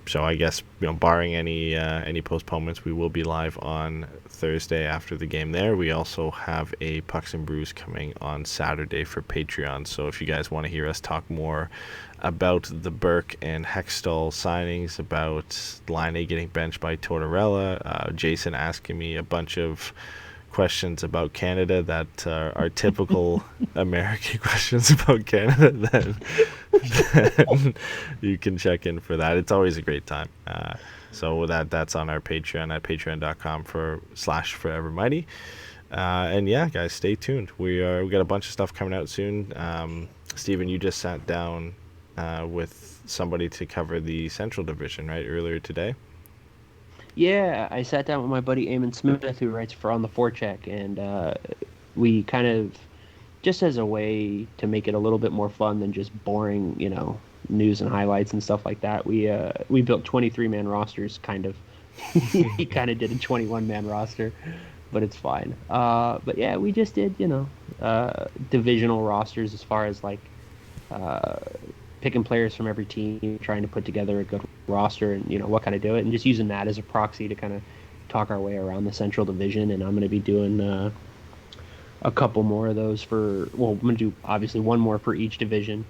So I guess, barring any postponements, we will be live on Thursday after the game there. We also have a Pucks and Brews coming on Saturday for Patreon. So if you guys want to hear us talk more about the Burke and Hextall signings, about Laine getting benched by Tortorella, Jason asking me a bunch of questions about Canada that are typical American questions about Canada, then you can check in for that. It's always a great time. So that's on our Patreon at patreon.com/forevermighty. And yeah, guys, stay tuned. We got a bunch of stuff coming out soon. Stephen, you just sat down with somebody to cover the Central Division, right, earlier today? Yeah, I sat down with my buddy Eamon Smith, who writes for On the Forecheck, and we kind of, just as a way to make it a little bit more fun than just boring, news and highlights and stuff like that, we built 23-man rosters, kind of. He kind of did a 21-man roster, but it's fine. But yeah, we just did, divisional rosters as far as picking players from every team, trying to put together a good roster, and what kind of do it, and just using that as a proxy to kind of talk our way around the Central Division. And I'm going to be doing a couple more of those I'm going to do obviously one more for each division.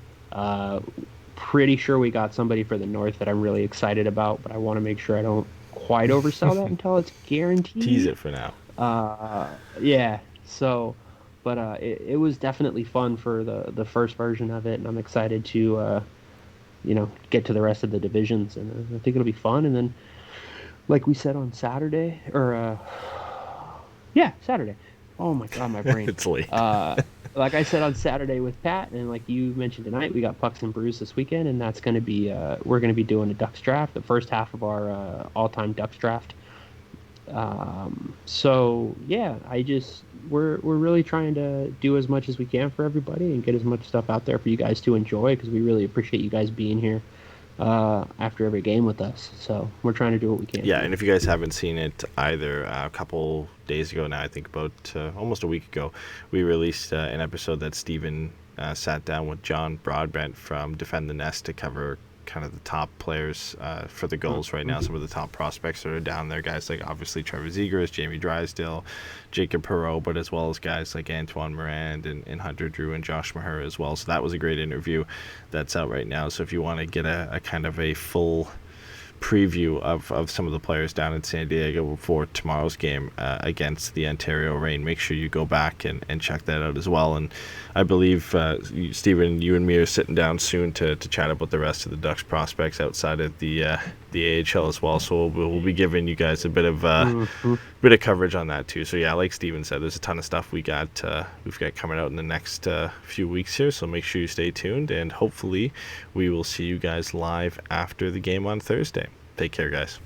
Pretty sure we got somebody for the North that I'm really excited about, but I want to make sure I don't quite oversell that until it's guaranteed. Tease it for now. Yeah. So. But it was definitely fun for the first version of it, and I'm excited to, get to the rest of the divisions, and I think it'll be fun. And then, like we said on Saturday, Saturday. Oh my God, my brain. It's late. Like I said on Saturday with Pat, and like you mentioned tonight, we got Pucks and Brews this weekend, and that's going to be we're going to be doing a Ducks draft, the first half of our all-time Ducks draft. So yeah, we're really trying to do as much as we can for everybody and get as much stuff out there for you guys to enjoy, because we really appreciate you guys being here after every game with us. So we're trying to do what we can. Yeah, and if you guys haven't seen it either, a couple days ago now, I think about almost a week ago, we released an episode that Stephen sat down with John Broadbent from Defend the Nest to cover kind of the top players for the goals right now, some of the top prospects that are down there, guys like obviously Trevor Zegras, Jamie Drysdale, Jacob Perreault, but as well as guys like Antoine Morand and Hunter Drew and Josh Maher as well. So that was a great interview that's out right now. So if you want to get a kind of a full preview of some of the players down in San Diego for tomorrow's game against the Ontario Reign, make sure you go back and check that out as well. And I believe, Stephen, you and me are sitting down soon to chat about the rest of the Ducks prospects outside of the AHL as well. So we'll be giving you guys a bit of coverage on that too. So yeah, like Stephen said, there's a ton of stuff we've got coming out in the next few weeks here. So make sure you stay tuned, and hopefully we will see you guys live after the game on Thursday. Take care, guys.